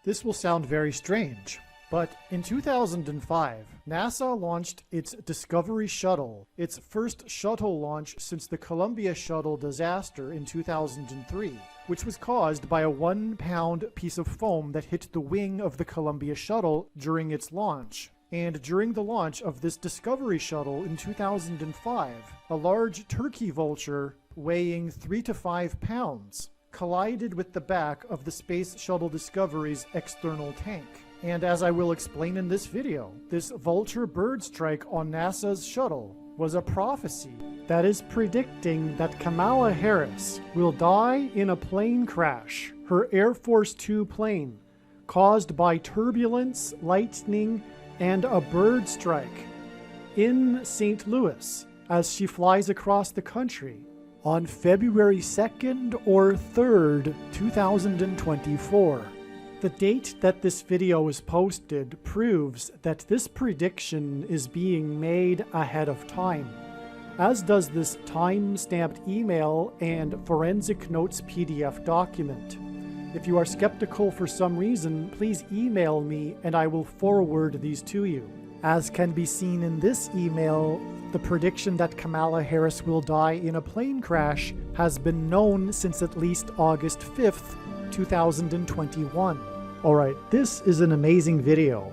This will sound very strange, but in 2005, NASA launched its Discovery Shuttle, its first shuttle launch since the Columbia Shuttle disaster in 2003, which was caused by a 1-pound piece of foam that hit the wing of the Columbia Shuttle during its launch. And during the launch of this Discovery Shuttle in 2005, a large turkey vulture weighing 3 to 5 pounds collided with the back of the Space Shuttle Discovery's external tank. And as I will explain in this video, this vulture bird strike on NASA's shuttle was a prophecy that is predicting that Kamala Harris will die in a plane crash, her Air Force Two plane, caused by turbulence, lightning, and a bird strike in St. Louis as she flies across the country on February 2nd or 3rd, 2024. The date that this video is posted proves that this prediction is being made ahead of time, as does this time-stamped email and forensic notes PDF document. If you are skeptical for some reason, please email me and I will forward these to you. As can be seen in this email, the prediction that Kamala Harris will die in a plane crash has been known since at least August 5th, 2021. Alright, this is an amazing video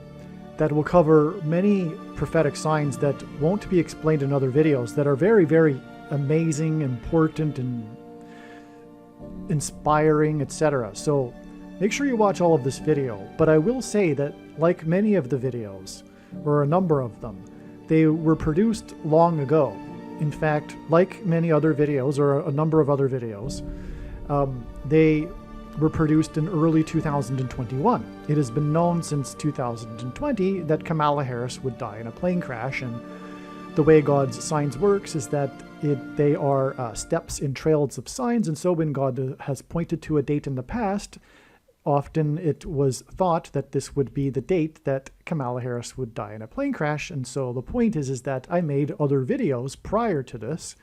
that will cover many prophetic signs that won't be explained in other videos that are very, very amazing, important, and inspiring, etc. So make sure you watch all of this video. But I will say that, like many of the videos, or a number of them, they were produced long ago. In fact, like many other videos, or a number of other videos, they were produced in early 2021. It has been known since 2020 that Kamala Harris would die in a plane crash, and the way God's signs works is that they are steps in trails of signs, and so when God has pointed to a date in the past, often it was thought that this would be the date that Kamala Harris would die in a plane crash. And so the point is that I made other videos prior to this,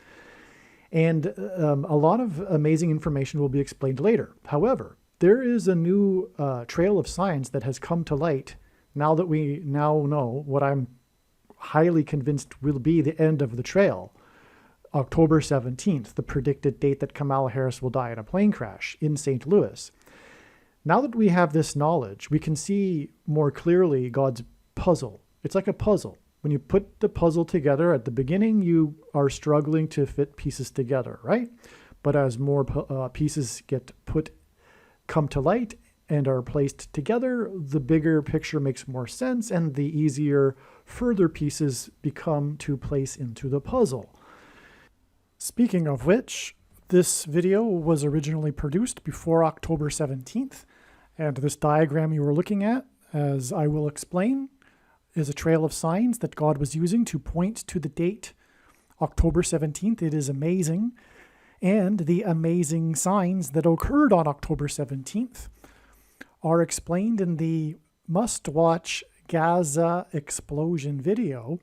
and a lot of amazing information will be explained later. However, there is a new trail of signs that has come to light now that we now know what I'm highly convinced will be the end of the trail. October 17th, the predicted date that Kamala Harris will die in a plane crash in St. Louis. Now that we have this knowledge, we can see more clearly God's puzzle. It's like a puzzle. When you put the puzzle together at the beginning, you are struggling to fit pieces together, right? But as more pieces come to light and are placed together, the bigger picture makes more sense, and the easier further pieces become to place into the puzzle. Speaking of which, this video was originally produced before October 17th, and this diagram you were looking at, as I will explain, is a trail of signs that God was using to point to the date October 17th. It is amazing. And the amazing signs that occurred on October 17th are explained in the must-watch Gaza explosion video.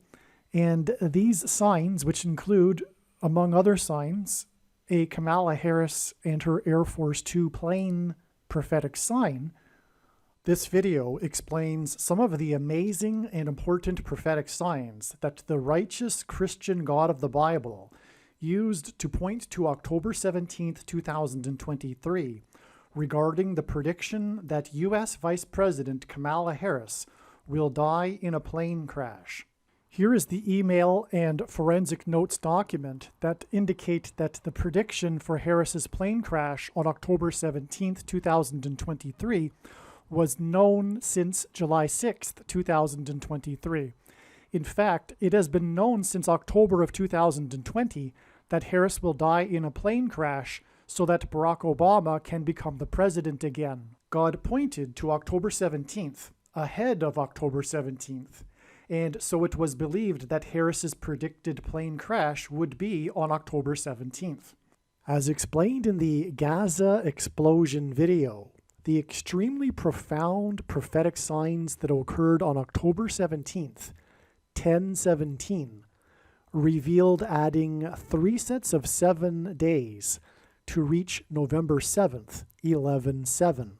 And these signs, which include, among other signs, a Kamala Harris and her Air Force Two plane prophetic sign, this video explains some of the amazing and important prophetic signs that the righteous Christian God of the Bible used to point to October 17th, 2023, regarding the prediction that U.S. Vice President Kamala Harris will die in a plane crash. Here is the email and forensic notes document that indicate that the prediction for Harris's plane crash on October 17th, 2023 was known since July 6th, 2023. In fact, it has been known since October of 2020 that Harris will die in a plane crash so that Barack Obama can become the president again. God pointed to October 17th, ahead of October 17th, and so it was believed that Harris's predicted plane crash would be on October 17th. As explained in the Gaza explosion video, the extremely profound prophetic signs that occurred on October 17th, 10:17, revealed adding 3 sets of 7 days to reach November 7th, 11:7.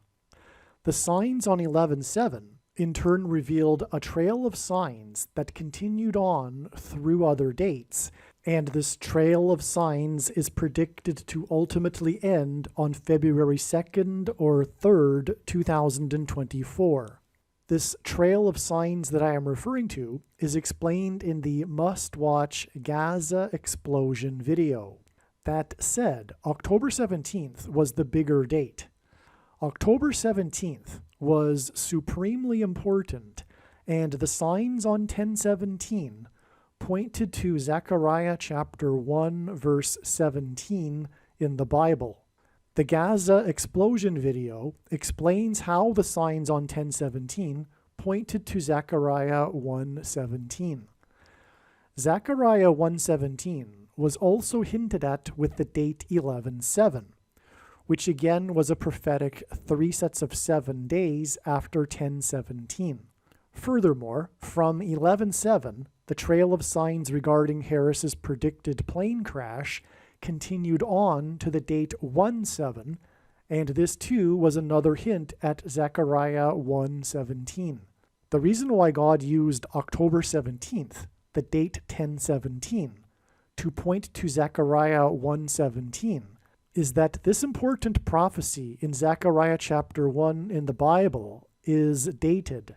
The signs on 11:7 in turn revealed a trail of signs that continued on through other dates, and this trail of signs is predicted to ultimately end on February 2nd or 3rd, 2024. This trail of signs that I am referring to is explained in the must-watch Gaza explosion video. That said, October 17th was the bigger date. October 17th was supremely important, and the signs on 1017 pointed to Zechariah chapter 1 verse 17 in the Bible. The Gaza explosion video explains how the signs on 1017 pointed to Zechariah 1:17. Zechariah 1:17 was also hinted at with the date 11:7, which again was a prophetic 3 sets of 7 days after 1017. Furthermore, from 11:7, the trail of signs regarding Harris's predicted plane crash continued on to the date 1:7, and this too was another hint at Zechariah 1:17. The reason why God used October 17th, the date 1017, to point to Zechariah 1:17 is that this important prophecy in Zechariah chapter 1 in the Bible is dated,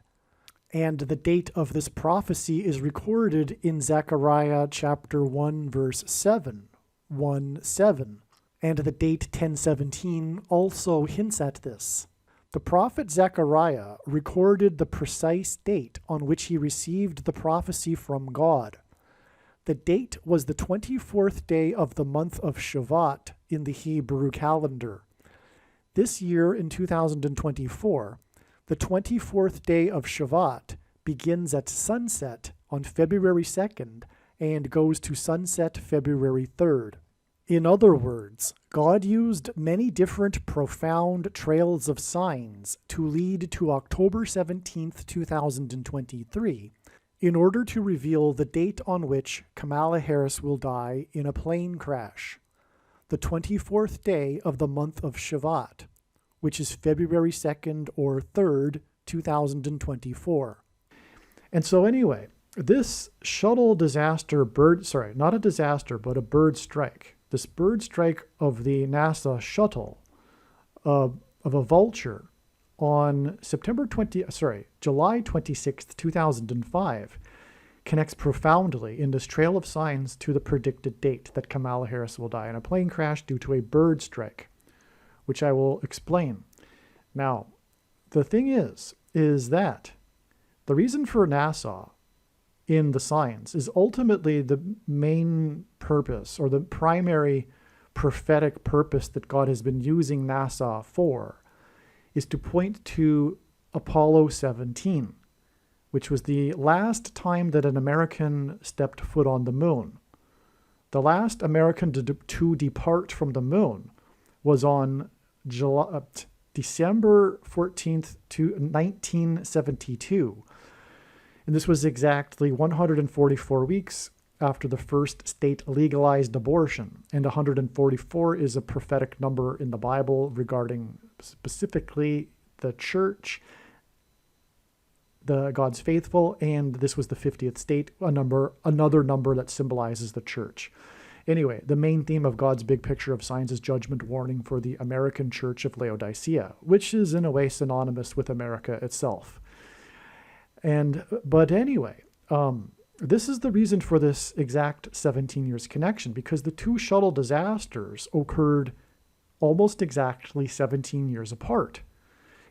and the date of this prophecy is recorded in Zechariah chapter 1 verse 7, 1:7, and the date 1017 also hints at this. The prophet Zechariah recorded the precise date on which he received the prophecy from God. The date was the 24th day of the month of Shavat in the Hebrew calendar. This year in 2024, the 24th day of Shavat begins at sunset on February 2nd and goes to sunset February 3rd. In other words, God used many different profound trails of signs to lead to October 17th, 2023, in order to reveal the date on which Kamala Harris will die in a plane crash, the 24th day of the month of Shavat, which is February 2nd or 3rd, 2024. And so anyway, this shuttle disaster not a disaster, but a bird strike. This bird strike of the NASA shuttle of a Vulture on July 26th, 2005 connects profoundly in this trail of signs to the predicted date that Kamala Harris will die in a plane crash due to a bird strike, which I will explain. Now, the thing is that the reason for NASA in the signs is ultimately the main purpose or the primary prophetic purpose that God has been using NASA for is to point to Apollo 17, which was the last time that an American stepped foot on the moon. The last American to depart from the moon was on December 14th, 1972. And this was exactly 144 weeks after the first state legalized abortion. And 144 is a prophetic number in the Bible regarding specifically the church, the God's faithful, and this was the 50th state, another number that symbolizes the church. Anyway, the main theme of God's big picture of signs is judgment warning for the American Church of Laodicea, which is in a way synonymous with America itself. But anyway, this is the reason for this exact 17 years connection, because the two shuttle disasters occurred almost exactly 17 years apart.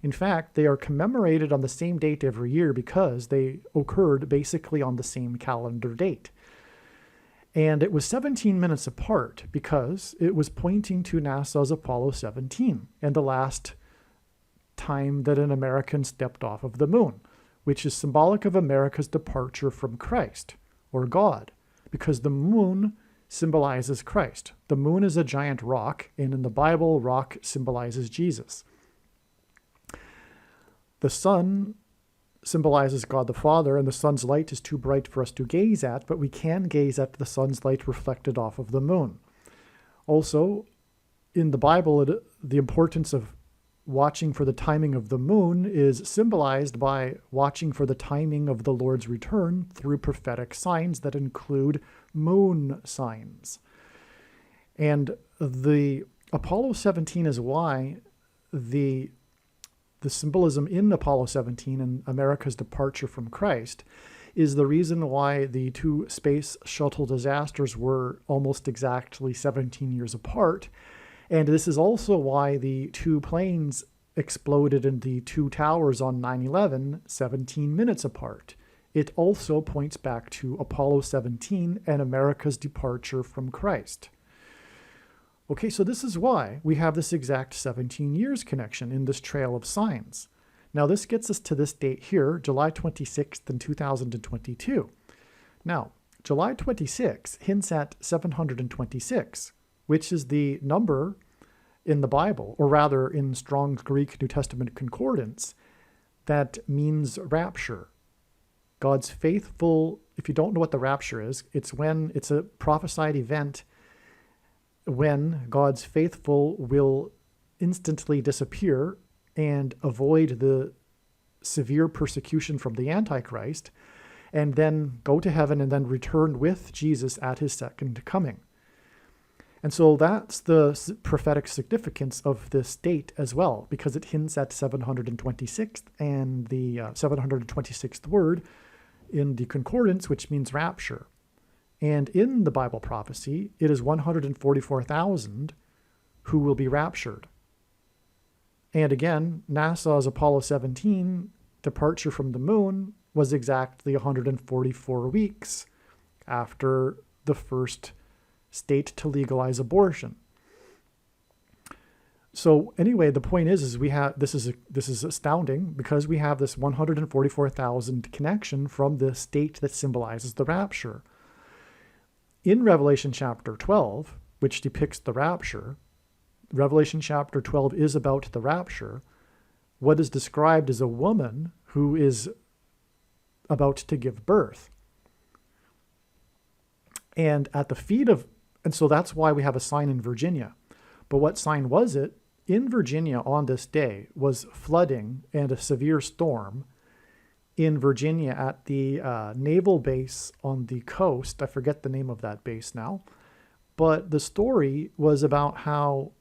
In fact, they are commemorated on the same date every year because they occurred basically on the same calendar date. And it was 17 minutes apart because it was pointing to NASA's Apollo 17 and the last time that an American stepped off of the moon, which is symbolic of America's departure from Christ, or God, because the moon symbolizes Christ. The moon is a giant rock, and in the Bible, rock symbolizes Jesus. The sun symbolizes God the Father, and the sun's light is too bright for us to gaze at, but we can gaze at the sun's light reflected off of the moon. Also, in the Bible, the importance of watching for the timing of the moon is symbolized by watching for the timing of the Lord's return through prophetic signs that include moon signs. And the Apollo 17 is why the symbolism in Apollo 17 and America's departure from Christ is the reason why the two space shuttle disasters were almost exactly 17 years apart. And this is also why the two planes exploded in the two towers on 9/11 17 minutes apart. It also points back to Apollo 17 and America's departure from Christ. Okay, so this is why we have this exact 17 years connection in this trail of signs. Now this gets us to this date here, July 26th in 2022. Now, July 26 hints at 726, which is the number in the Bible, or rather in Strong's Greek New Testament Concordance, that means rapture. God's faithful, if you don't know what the rapture is, it's a prophesied event when God's faithful will instantly disappear and avoid the severe persecution from the Antichrist, and then go to heaven and then return with Jesus at his second coming. And so that's the prophetic significance of this date as well, because it hints at 726th and the 726th word in the concordance, which means rapture. And in the Bible prophecy, it is 144,000 who will be raptured. And again, NASA's Apollo 17 departure from the moon was exactly 144 weeks after the first state to legalize abortion. So anyway, the point is we have this is astounding because we have this 144,000 connection from the state that symbolizes the rapture. In Revelation chapter 12, which depicts the rapture, Revelation chapter 12 is about the rapture. What is described is a woman who is about to give birth. And at the feet of, and so that's why we have a sign in Virginia. But what sign was it? In Virginia on this day was flooding and a severe storm in Virginia at the naval base on the coast. I forget the name of that base now. But the story was about how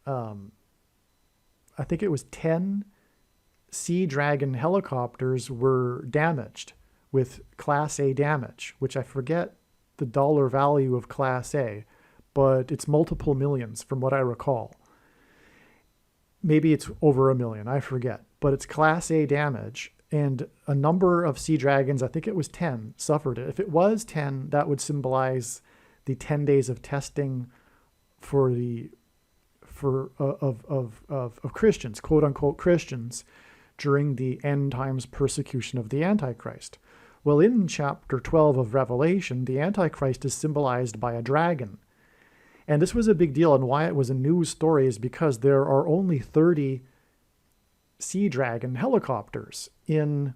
I think it was 10 Sea Dragon helicopters were damaged with Class A damage, which I forget the dollar value of Class A, but it's multiple millions from what I recall. Maybe it's over $1 million, I forget, but it's Class A damage, and a number of Sea Dragons, I think it was 10, suffered it. If it was 10, that would symbolize the 10 days of testing of Christians, quote unquote Christians, during the end times persecution of the Antichrist. Well, in chapter 12 of Revelation, the Antichrist is symbolized by a dragon. And this was a big deal, and why it was a news story is because there are only 30 Sea Dragon helicopters in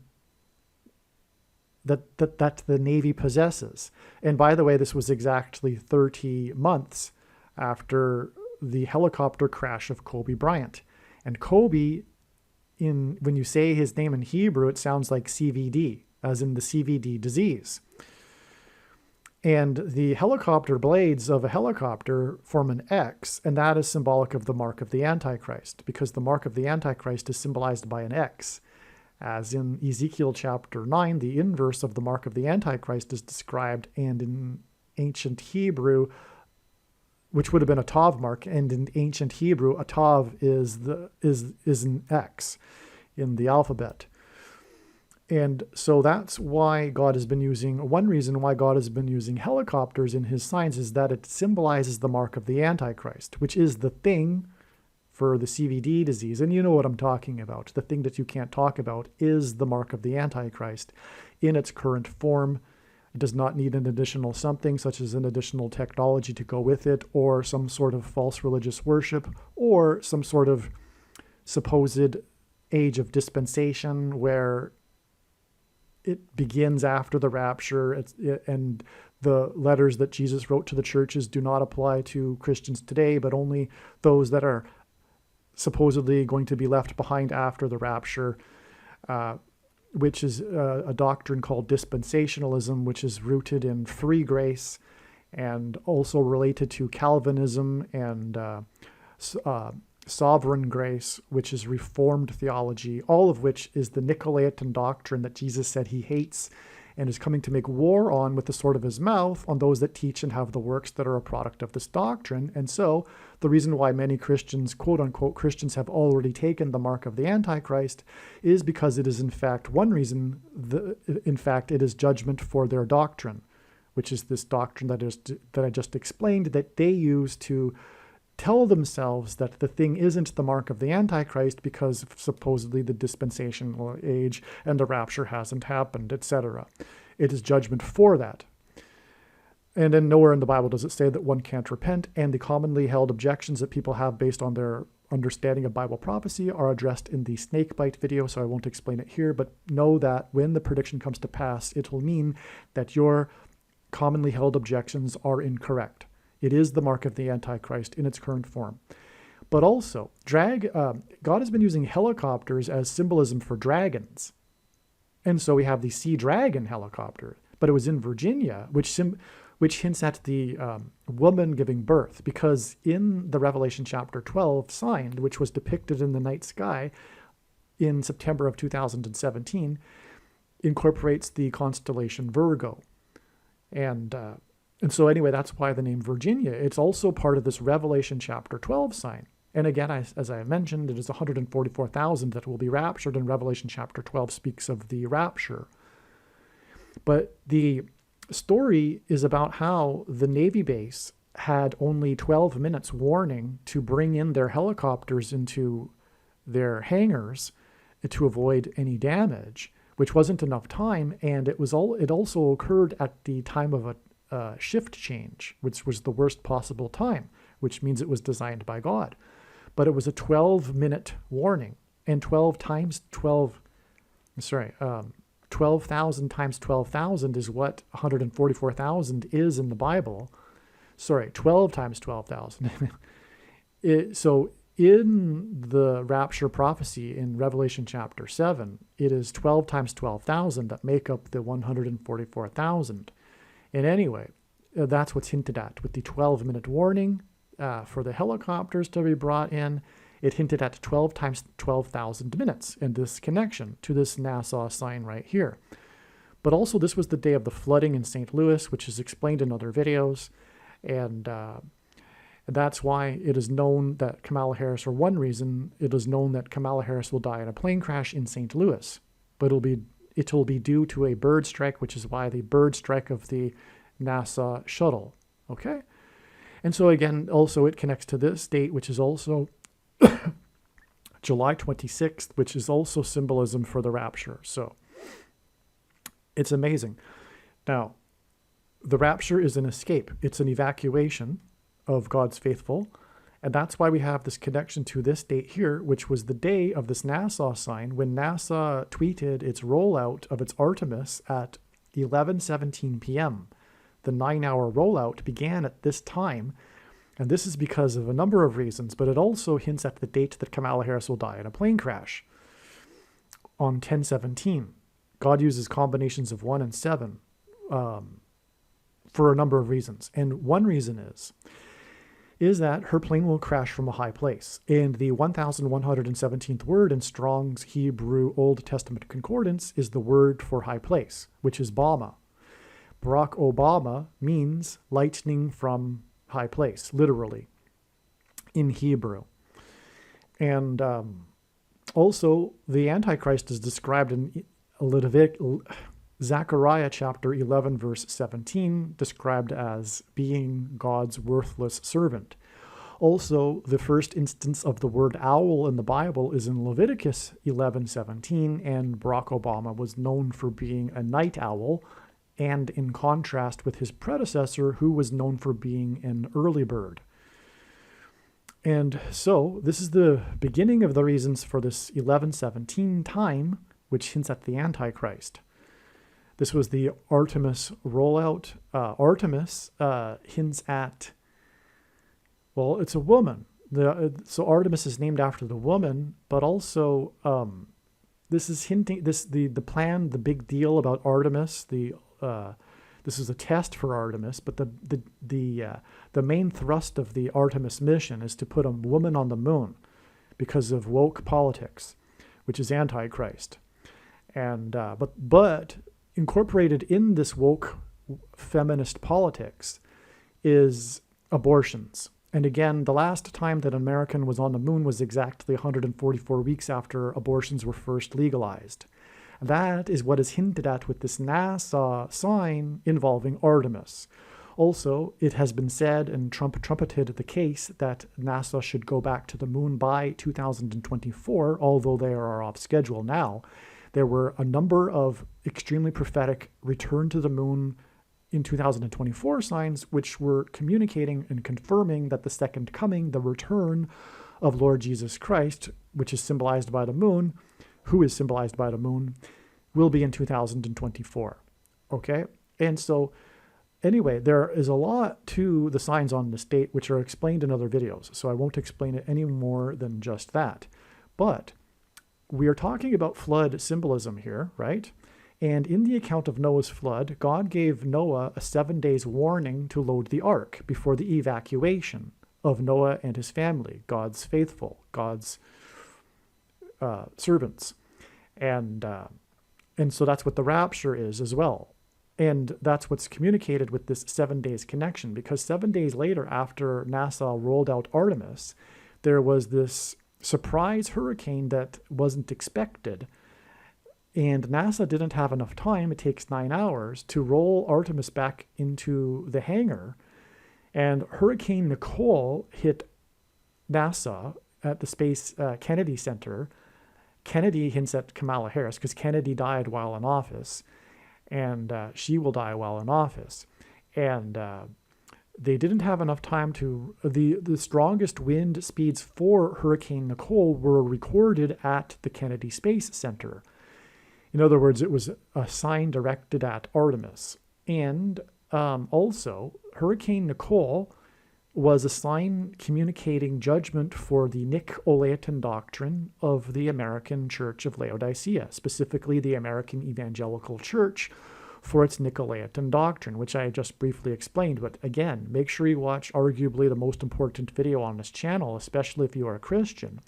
that the Navy possesses. And by the way, this was exactly 30 months after the helicopter crash of Kobe Bryant. And Kobe, when you say his name in Hebrew, it sounds like CVD, as in the CVD disease. And the helicopter blades of a helicopter form an X, and that is symbolic of the mark of the Antichrist, because the mark of the Antichrist is symbolized by an X. As in Ezekiel chapter 9, the inverse of the mark of the Antichrist is described, and in ancient Hebrew, which would have been a Tav mark, and in ancient Hebrew, a Tav is an X in the alphabet. And so that's why God has been using, one reason why God has been using helicopters in his signs is that it symbolizes the mark of the Antichrist, which is the thing for the CVD disease. And you know what I'm talking about. The thing that you can't talk about is the mark of the Antichrist in its current form. It does not need an additional something, such as an additional technology to go with it, or some sort of false religious worship, or some sort of supposed age of dispensation where it begins after the rapture, and the letters that Jesus wrote to the churches do not apply to Christians today, but only those that are supposedly going to be left behind after the rapture, which is a doctrine called dispensationalism, which is rooted in free grace and also related to Calvinism and sovereign grace, which is Reformed theology, all of which is the Nicolaitan doctrine that Jesus said he hates and is coming to make war on with the sword of his mouth on those that teach and have the works that are a product of this doctrine. And so the reason why many Christians, quote unquote Christians, have already taken the mark of the Antichrist is because it is in fact one reason, in fact it is judgment for their doctrine, which is this doctrine that I just explained, that they use to tell themselves that the thing isn't the mark of the Antichrist because supposedly the dispensational age and the rapture hasn't happened, etc. It is judgment for that. And then nowhere in the Bible does it say that one can't repent, and the commonly held objections that people have based on their understanding of Bible prophecy are addressed in the snakebite video, so I won't explain it here, but know that when the prediction comes to pass, it will mean that your commonly held objections are incorrect. It is the mark of the Antichrist in its current form. But also, God has been using helicopters as symbolism for dragons. And so we have the Sea Dragon helicopter, but it was in Virginia, which hints at the woman giving birth, because in the Revelation chapter 12 sign, which was depicted in the night sky in September of 2017, incorporates the constellation Virgo. And so anyway, that's why the name Virginia. It's also part of this Revelation chapter 12 sign. And again, as I mentioned, it is 144,000 that will be raptured, and Revelation chapter 12 speaks of the rapture. But the story is about how the Navy base had only 12 minutes warning to bring in their helicopters into their hangars to avoid any damage, which wasn't enough time, and it also occurred at the time of a shift change, which was the worst possible time, which means it was designed by God. But it was a 12-minute warning, and 12,000 times 12,000 is what 144,000 is in the Bible. 12 times 12,000. So in the rapture prophecy in Revelation chapter 7, it is 12 times 12,000 that make up the 144,000. And anyway, that's what's hinted at with the 12-minute warning for the helicopters to be brought in. It hinted at 12 times 12,000 minutes in this connection to this NASA sign right here. But also, this was the day of the flooding in St. Louis, which is explained in other videos. And that's why it is known that Kamala Harris, or one reason it is known that Kamala Harris will die in a plane crash in St. Louis. But it will be due to a bird strike, which is why the bird strike of the NASA shuttle. Okay? And so again, also it connects to this date, which is also July 26th, which is also symbolism for the rapture. So it's amazing. Now, the rapture is an escape. It's an evacuation of God's faithful. And that's why we have this connection to this date here, which was the day of this NASA sign when NASA tweeted its rollout of its Artemis at 11:17 p.m. The 9-hour rollout began at this time, and this is because of a number of reasons, but it also hints at the date that Kamala Harris will die in a plane crash on 10/17. God uses combinations of 1 and 7 for a number of reasons, and one reason is that her plane will crash from a high place. And the 1117th word in Strong's Hebrew Old Testament Concordance is the word for high place, which is Bama. Barack Obama means lightning from high place, literally, in Hebrew. And also, the Antichrist is described in Zechariah chapter 11, verse 17, described as being God's worthless servant. Also, the first instance of the word owl in the Bible is in Leviticus 11:17, and Barack Obama was known for being a night owl, and in contrast with his predecessor, who was known for being an early bird. And so, this is the beginning of the reasons for this 11:17 time, which hints at the Antichrist. This was the Artemis rollout. Artemis hints at, well, it's a woman. So Artemis is named after the woman, but also this is hinting the plan, the big deal about Artemis. This is a test for Artemis, but the main thrust of the Artemis mission is to put a woman on the moon because of woke politics, which is Antichrist. And but incorporated in this woke feminist politics is abortions. And again, the last time that an American was on the moon was exactly 144 weeks after abortions were first legalized. That is what is hinted at with this NASA sign involving Artemis. Also, it has been said and trumpeted the case that NASA should go back to the moon by 2024, although they are off schedule now. There were a number of extremely prophetic return to the moon in 2024 signs, which were communicating and confirming that the second coming, the return of Lord Jesus Christ, which is symbolized by the moon, who is symbolized by the moon, will be in 2024. Okay? And so, anyway, there is a lot to the signs on this date, which are explained in other videos, so I won't explain it any more than just that. But we are talking about flood symbolism here, right? And in the account of Noah's flood, God gave Noah a 7 days warning to load the ark before the evacuation of Noah and his family, God's faithful, God's servants. And so that's what the rapture is as well. And that's what's communicated with this 7 days connection, because 7 days later, after NASA rolled out Artemis, there was this surprise hurricane that wasn't expected. And NASA didn't have enough time, it takes 9 hours, to roll Artemis back into the hangar. And Hurricane Nicole hit NASA at the Space Kennedy Center. Kennedy hints at Kamala Harris, because Kennedy died while in office, and she will die while in office. And they didn't have enough time to... The strongest wind speeds for Hurricane Nicole were recorded at the Kennedy Space Center. In other words, it was a sign directed at Artemis. And also, Hurricane Nicole was a sign communicating judgment for the Nicolaitan doctrine of the American Church of Laodicea, specifically the American Evangelical Church for its Nicolaitan doctrine, which I just briefly explained. But again, make sure you watch arguably the most important video on this channel, especially if you are a Christian,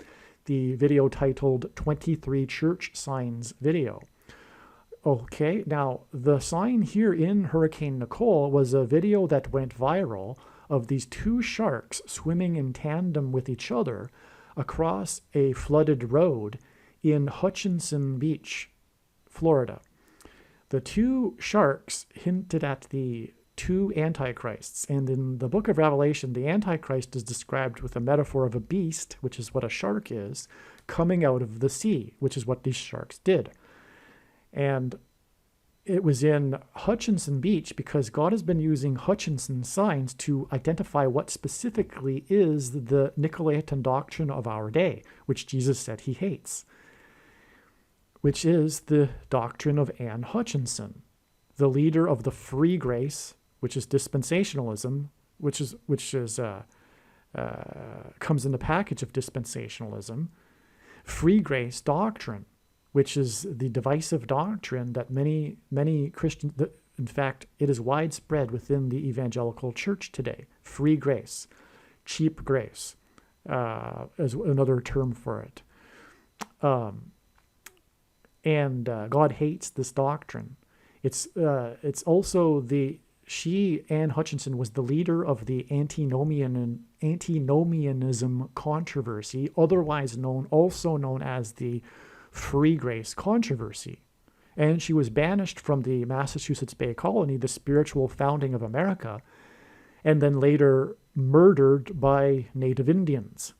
the video titled 23 Church Signs video. Okay, now the sign here in Hurricane Nicole was a video that went viral of these two sharks swimming in tandem with each other across a flooded road in Hutchinson Beach, Florida. The two sharks hinted at the two antichrists, and in the book of Revelation, the antichrist is described with a metaphor of a beast, which is what a shark is, coming out of the sea, which is what these sharks did. And it was in Hutchinson Beach because God has been using Hutchinson signs to identify what specifically is the Nicolaitan doctrine of our day, which Jesus said he hates, which is the doctrine of Anne Hutchinson, the leader of the free grace, which is dispensationalism, which comes in the package of dispensationalism, free grace doctrine, which is the divisive doctrine that many Christians, in fact, it is widespread within the evangelical church today. Free grace, cheap grace, as another term for it. And God hates this doctrine. It's also Anne Hutchinson was the leader of the antinomianism controversy, otherwise also known as the free grace controversy. And she was banished from the Massachusetts Bay Colony, the spiritual founding of America, and then later murdered by Native Indians.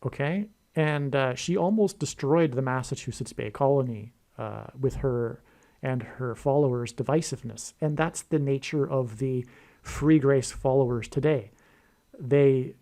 Okay? And she almost destroyed the Massachusetts Bay Colony with her and her followers' divisiveness. And that's the nature of the free grace followers today. They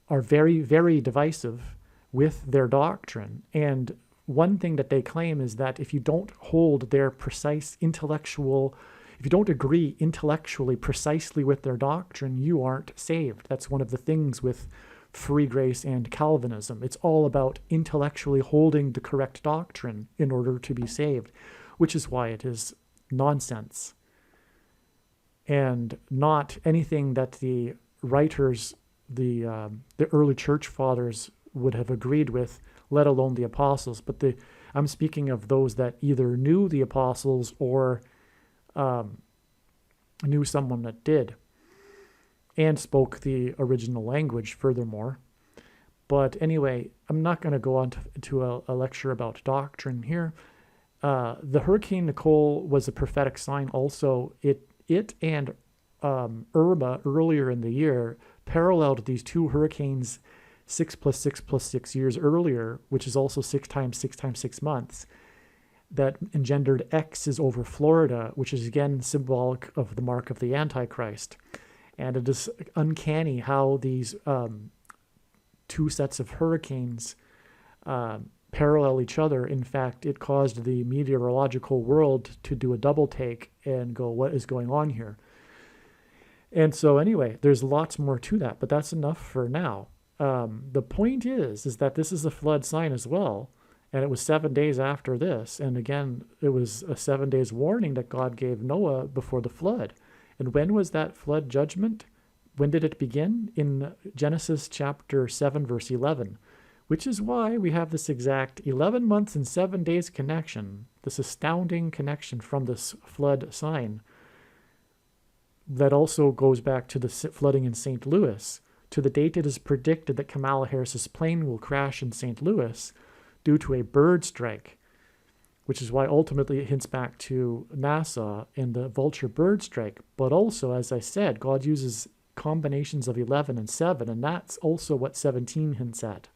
are very, very divisive with their doctrine. And one thing that they claim is that if you don't hold their precise intellectual, if you don't agree intellectually precisely with their doctrine, you aren't saved. That's one of the things with free grace and Calvinism. It's all about intellectually holding the correct doctrine in order to be saved, which is why it is nonsense and not anything that the writers, the early church fathers would have agreed with, let alone the apostles. But I'm speaking of those that either knew the apostles or knew someone that did, and spoke the original language furthermore. But anyway, I'm not going to go on to a lecture about doctrine here. The Hurricane Nicole was a prophetic sign also. It and Irma earlier in the year paralleled these two hurricanes 6 + 6 + 6 years earlier, which is also 6 times 6 times 6 months, that engendered X's over Florida, which is again symbolic of the mark of the Antichrist. And it is uncanny how these two sets of hurricanes parallel each other. In fact, it caused the meteorological world to do a double take and go, what is going on here? And so anyway, there's lots more to that, but that's enough for now. The point is that this is a flood sign as well. And it was 7 days after this. And again, it was a 7 days warning that God gave Noah before the flood. And when was that flood judgment? When did it begin? In Genesis chapter 7, verse 11, which is why we have this exact 11 months and 7 days connection, this astounding connection from this flood sign that also goes back to the flooding in St. Louis, to the date it is predicted that Kamala Harris's plane will crash in St. Louis due to a bird strike, which is why ultimately it hints back to NASA and the vulture bird strike. But also, as I said, God uses combinations of 11 and 7, and that's also what 17 hints at.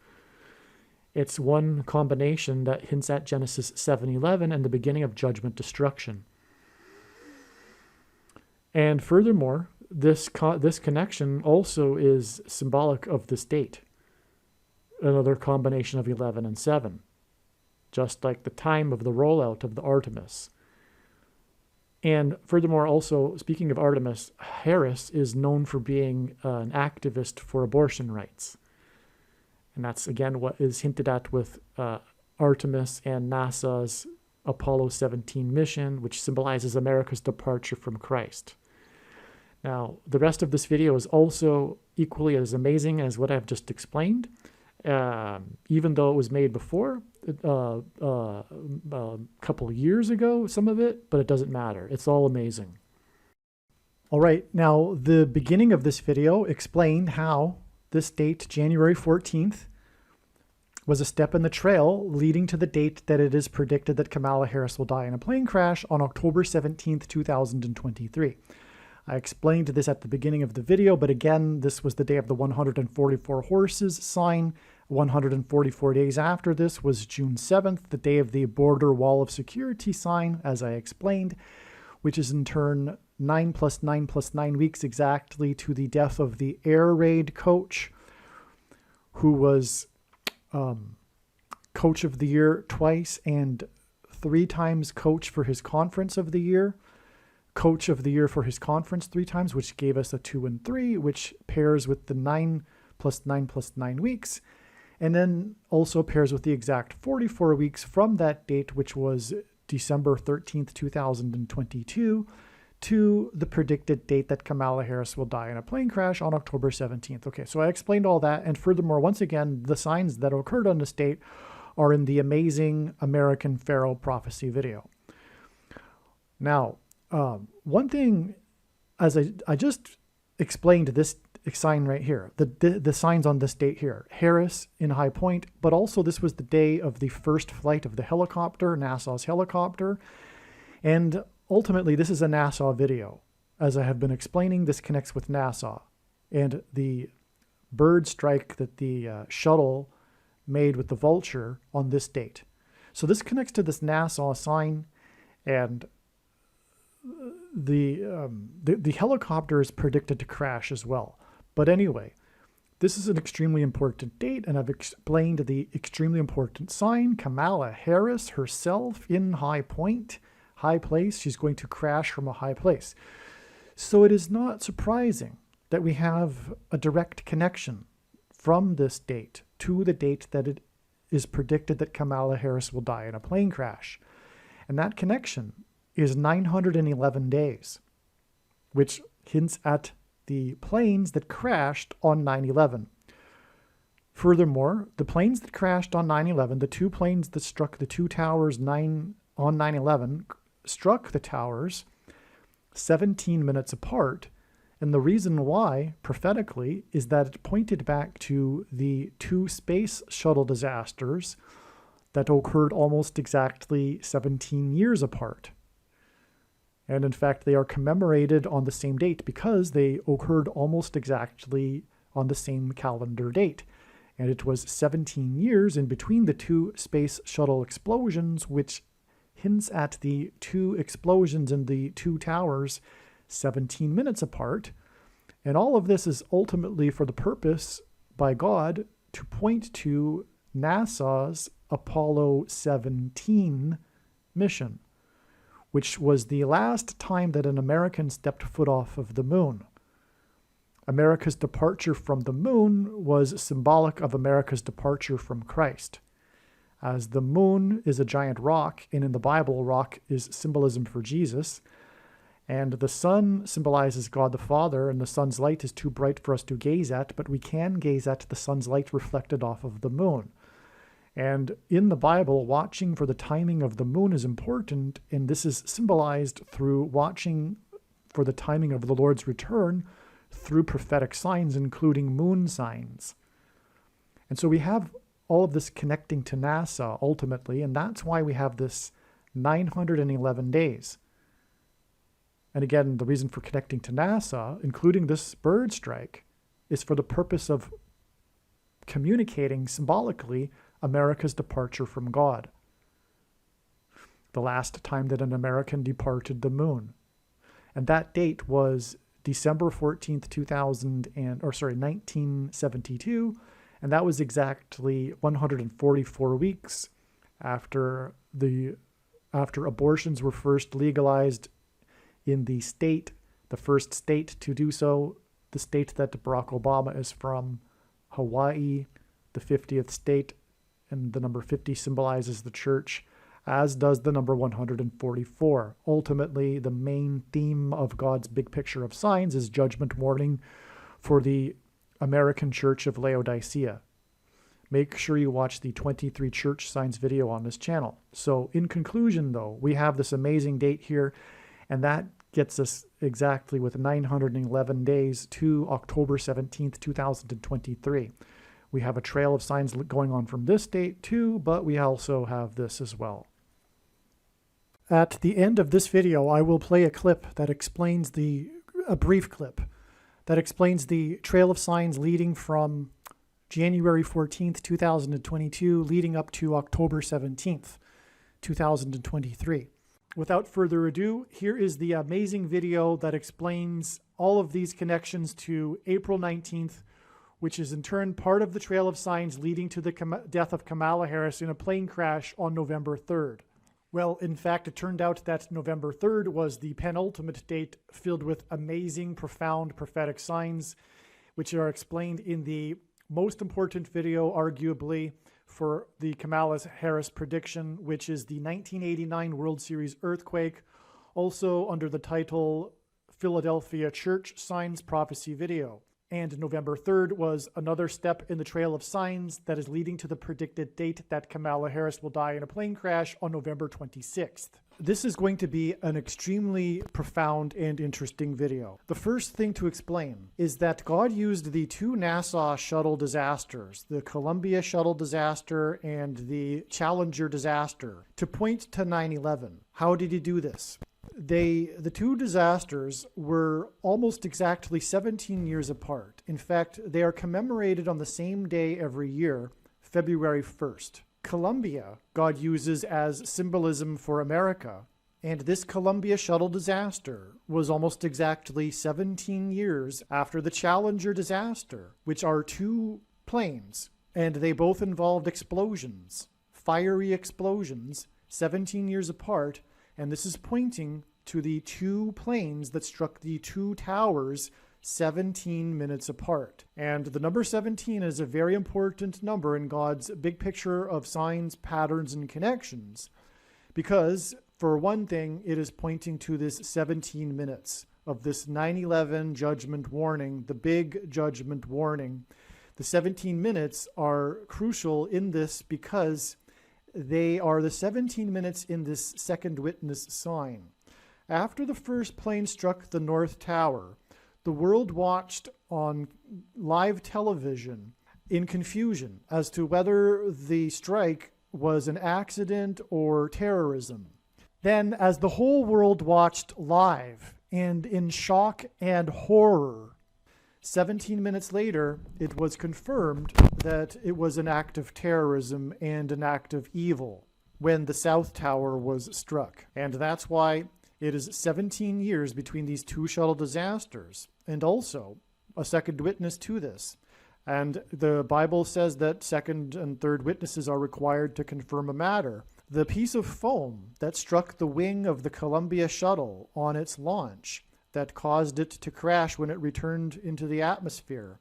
It's one combination that hints at Genesis 7:11 and the beginning of judgment destruction. And furthermore, this connection also is symbolic of this date. Another combination of 11 and 7, just like the time of the rollout of the Artemis. And furthermore, also, speaking of Artemis, Harris is known for being an activist for abortion rights. And that's, again, what is hinted at with Artemis and NASA's Apollo 17 mission, which symbolizes America's departure from Christ. Now, the rest of this video is also equally as amazing as what I've just explained. Even though it was made before, a couple of years ago, some of it, but it doesn't matter. It's all amazing. All right, now the beginning of this video explained how this date, January 14th, was a step in the trail leading to the date that it is predicted that Kamala Harris will die in a plane crash on October 17th, 2023. I explained this at the beginning of the video, but again, this was the day of the 144 horses sign. 144 days after this was June 7th, the day of the border wall of security sign, as I explained, which is in turn 9 + 9 + 9 weeks exactly to the death of the air raid coach, who was coach of the year twice and 3 times coach for his conference of the year. Coach of the year for his conference 3 times, which gave us a 2 and 3, which pairs with the 9 + 9 + 9 weeks, and then also pairs with the exact 44 weeks from that date, which was December 13th, 2022, to the predicted date that Kamala Harris will die in a plane crash on October 17th. Okay, so I explained all that, and furthermore, once again, the signs that occurred on this date are in the amazing American Pharaoh prophecy video. Now, one thing, as I just explained this sign right here, the signs on this date here, Harris in High Point, but also this was the day of the first flight of the helicopter, NASA's helicopter, and ultimately this is a NASA video. As I have been explaining, this connects with NASA and the bird strike that the shuttle made with the Vulture on this date. So this connects to this NASA sign, and the helicopter is predicted to crash as well. But anyway, this is an extremely important date, and I've explained the extremely important sign. Kamala Harris herself in High Point, high place. She's going to crash from a high place. So it is not surprising that we have a direct connection from this date to the date that it is predicted that Kamala Harris will die in a plane crash. And that connection is 911 days, which hints at the planes that crashed on 9/11. Furthermore, the planes that crashed on 9/11, the two planes that struck the two towers on 9/11, struck the towers 17 minutes apart. And the reason why, prophetically, is that it pointed back to the two space shuttle disasters that occurred almost exactly 17 years apart. And in fact, they are commemorated on the same date because they occurred almost exactly on the same calendar date. And it was 17 years in between the two space shuttle explosions, which hints at the two explosions in the two towers 17 minutes apart. And all of this is ultimately for the purpose by God to point to NASA's Apollo 17 mission, which was the last time that an American stepped foot off of the moon. America's departure from the moon was symbolic of America's departure from Christ. As the moon is a giant rock, and in the Bible, rock is symbolism for Jesus, and the sun symbolizes God the Father, and the sun's light is too bright for us to gaze at, but we can gaze at the sun's light reflected off of the moon. And in the Bible, watching for the timing of the moon is important, and this is symbolized through watching for the timing of the Lord's return through prophetic signs, including moon signs. And so we have all of this connecting to NASA ultimately, and that's why we have this 911 days. And again, the reason for connecting to NASA, including this bird strike, is for the purpose of communicating symbolically America's departure from God. The last time that an American departed the moon. And that date was December 14th, 1972, and that was exactly 144 weeks after abortions were first legalized in the state, the first state to do so, the state that Barack Obama is from, Hawaii, the 50th state, and the number 50 symbolizes the church, as does the number 144. Ultimately, the main theme of God's big picture of signs is judgment warning for the American Church of Laodicea. Make sure you watch the 23 church signs video on this channel. So in conclusion, though, we have this amazing date here, and that gets us exactly with 911 days to October 17th, 2023. We have a trail of signs going on from this date too, but we also have this as well. At the end of this video, I will play a clip that explains a brief clip that explains the trail of signs leading from January 14th, 2022, leading up to October 17th, 2023. Without further ado, here is the amazing video that explains all of these connections to April 19th, which is in turn part of the trail of signs leading to the death of Kamala Harris in a plane crash on November 3rd. Well, in fact, it turned out that November 3rd was the penultimate date filled with amazing, profound prophetic signs, which are explained in the most important video, arguably, for the Kamala Harris prediction, which is the 1989 World Series earthquake, also under the title Philadelphia Church Signs Prophecy video. And November 3rd was another step in the trail of signs that is leading to the predicted date that Kamala Harris will die in a plane crash on November 26th. This is going to be an extremely profound and interesting video. The first thing to explain is that God used the two NASA shuttle disasters, the Columbia shuttle disaster and the Challenger disaster, to point to 9/11. How did he do this? The two disasters were almost exactly 17 years apart. In fact, they are commemorated on the same day every year, February 1st. Columbia, God uses as symbolism for America, and this Columbia shuttle disaster was almost exactly 17 years after the Challenger disaster, which are two planes, and they both involved explosions, fiery explosions, 17 years apart, and this is pointing to the two planes that struck the two towers 17 minutes apart. And the number 17 is a very important number in God's big picture of signs, patterns, and connections. Because, for one thing, it is pointing to this 17 minutes of this 9/11 judgment warning, the big judgment warning. The 17 minutes are crucial in this because they are the 17 minutes in this second witness sign. After the first plane struck the North Tower, the world watched on live television in confusion as to whether the strike was an accident or terrorism. Then, as the whole world watched live and in shock and horror, 17 minutes later, it was confirmed that it was an act of terrorism and an act of evil when the South Tower was struck. And that's why it is 17 years between these two shuttle disasters, and also a second witness to this. And the Bible says that second and third witnesses are required to confirm a matter. The piece of foam that struck the wing of the Columbia shuttle on its launch that caused it to crash when it returned into the atmosphere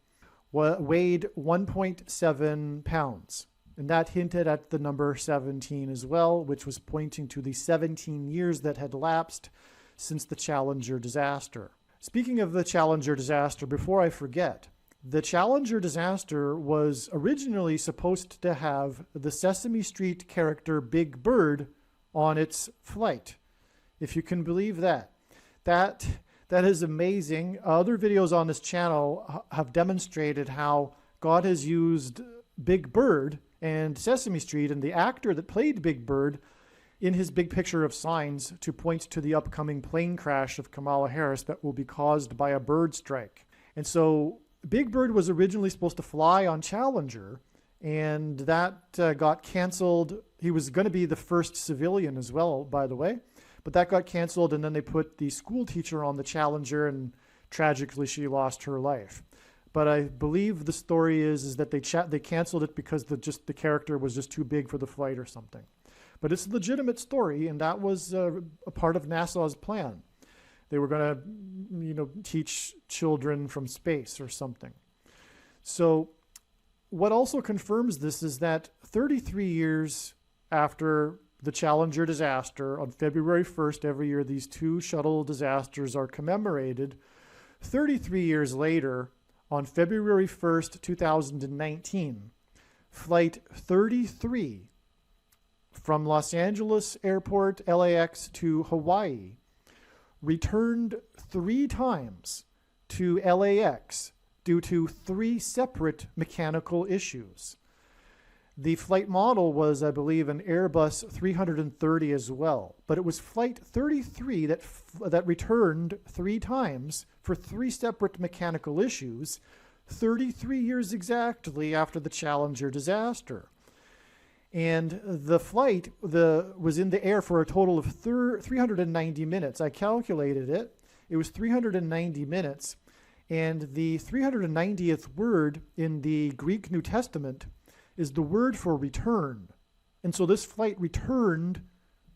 weighed 1.7 pounds. And that hinted at the number 17 as well, which was pointing to the 17 years that had lapsed since the Challenger disaster. Speaking of the Challenger disaster, before I forget, the Challenger disaster was originally supposed to have the Sesame Street character Big Bird on its flight, if you can believe that. That is amazing. Other videos on this channel have demonstrated how God has used Big Bird and Sesame Street and the actor that played Big Bird in his big picture of signs to point to the upcoming plane crash of Kamala Harris that will be caused by a bird strike. And so Big Bird was originally supposed to fly on Challenger, and that got canceled. He was going to be the first civilian as well, by the way, but that got canceled, and then they put the school teacher on the Challenger, and tragically she lost her life. But I believe the story is that they canceled it because the character was just too big for the flight or something. But it's a legitimate story, and that was a part of NASA's plan. They were going to, teach children from space or something. So what also confirms this is that 33 years after the Challenger disaster, on February 1st every year, these two shuttle disasters are commemorated. 33 years later, on February 1st, 2019, Flight 33 from Los Angeles Airport, LAX, to Hawaii returned 3 times to LAX due to 3 separate mechanical issues. The flight model was, I believe, an Airbus 330 as well, but it was Flight 33 that returned 3 times for 3 separate mechanical issues, 33 years exactly after the Challenger disaster. And the flight was in the air for a total of 390 minutes. I calculated it. It was 390 minutes. And the 390th word in the Greek New Testament is the word for return. And so this flight returned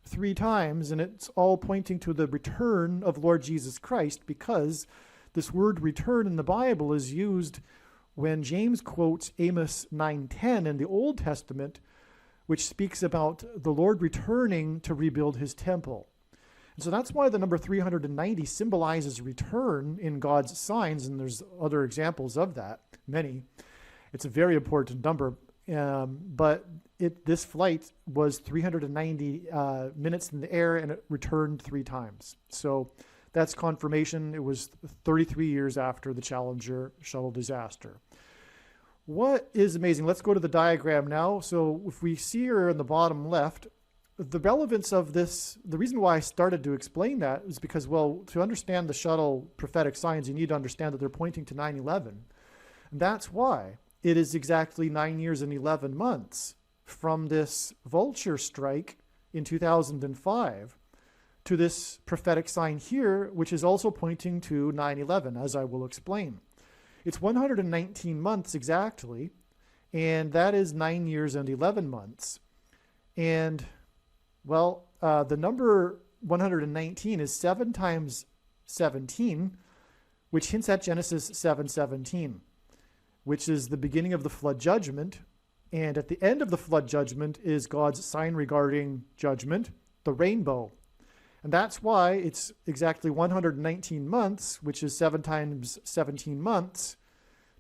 3 times, and it's all pointing to the return of Lord Jesus Christ, because this word return in the Bible is used when James quotes Amos 9:10 in the Old Testament, which speaks about the Lord returning to rebuild his temple. And so that's why the number 390 symbolizes return in God's signs, and there's other examples of that, many. It's a very important number, but this flight was 390 minutes in the air, and it returned 3 times. So that's confirmation. It was 33 years after the Challenger shuttle disaster. What is amazing, let's go to the diagram now. So if we see here in the bottom left, the relevance of this, the reason why I started to explain that is because, well, to understand the shuttle prophetic signs, you need to understand that they're pointing to 9/11. And that's why it is exactly 9 years and 11 months from this vulture strike in 2005 to this prophetic sign here, which is also pointing to 9/11, as I will explain. It's 119 months exactly, and that is 9 years and 11 months. And, well, the number 119 is 7 times 17, which hints at Genesis 7:17, which is the beginning of the flood judgment. And at the end of the flood judgment is God's sign regarding judgment, the rainbow. And that's why it's exactly 119 months, which is 7 times 17 months,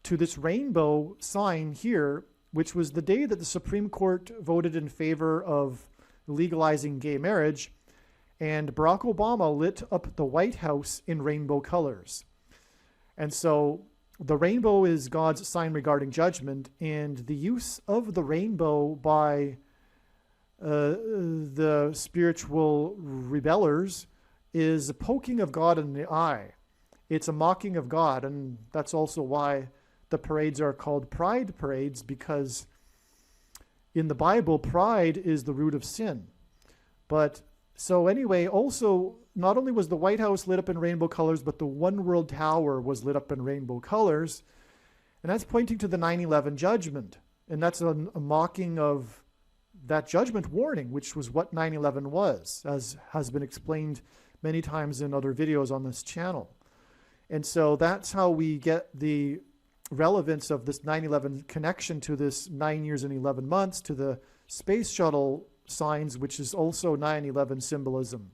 to this rainbow sign here, which was the day that the Supreme Court voted in favor of legalizing gay marriage, and Barack Obama lit up the White House in rainbow colors. And so the rainbow is God's sign regarding judgment, and the use of the rainbow by the spiritual rebellers is a poking of God in the eye. It's a mocking of God, and that's also why the parades are called pride parades, because in the Bible, pride is the root of sin. But so anyway, also, not only was the White House lit up in rainbow colors, but the One World Tower was lit up in rainbow colors, and that's pointing to the 9/11 judgment, and that's a mocking of that judgment warning, which was what 9/11 was, as has been explained many times in other videos on this channel. And so that's how we get the relevance of this 9/11 connection to this 9 years and 11 months, to the space shuttle signs, which is also 9/11 symbolism.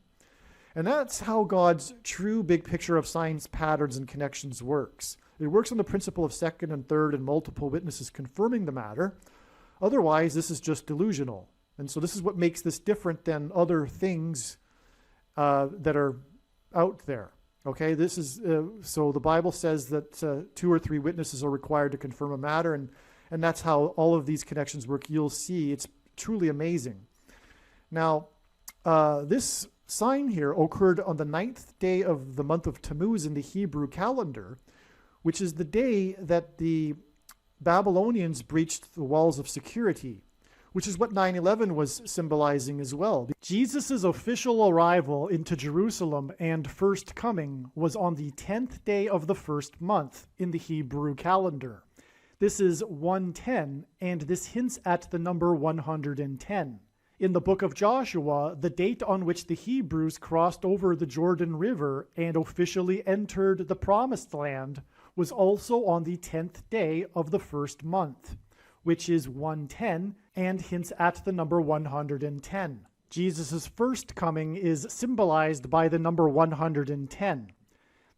And that's how God's true big picture of signs, patterns, and connections works. It works on the principle of second and third and multiple witnesses confirming the matter. Otherwise, this is just delusional. And so this is what makes this different than other things that are out there. Okay, this is so the Bible says that 2 or 3 witnesses are required to confirm a matter, and that's how all of these connections work. You'll see it's truly amazing. Now, this sign here occurred on the 9th day of the month of Tammuz in the Hebrew calendar, which is the day that the Babylonians breached the walls of security, which is what 9/11 was symbolizing as well. Jesus' official arrival into Jerusalem and first coming was on the 10th day of the first month in the Hebrew calendar. This is 110, and this hints at the number 110. In the book of Joshua, the date on which the Hebrews crossed over the Jordan River and officially entered the Promised Land was also on the 10th day of the first month, which is 110 and hints at the number 110. Jesus' first coming is symbolized by the number 110.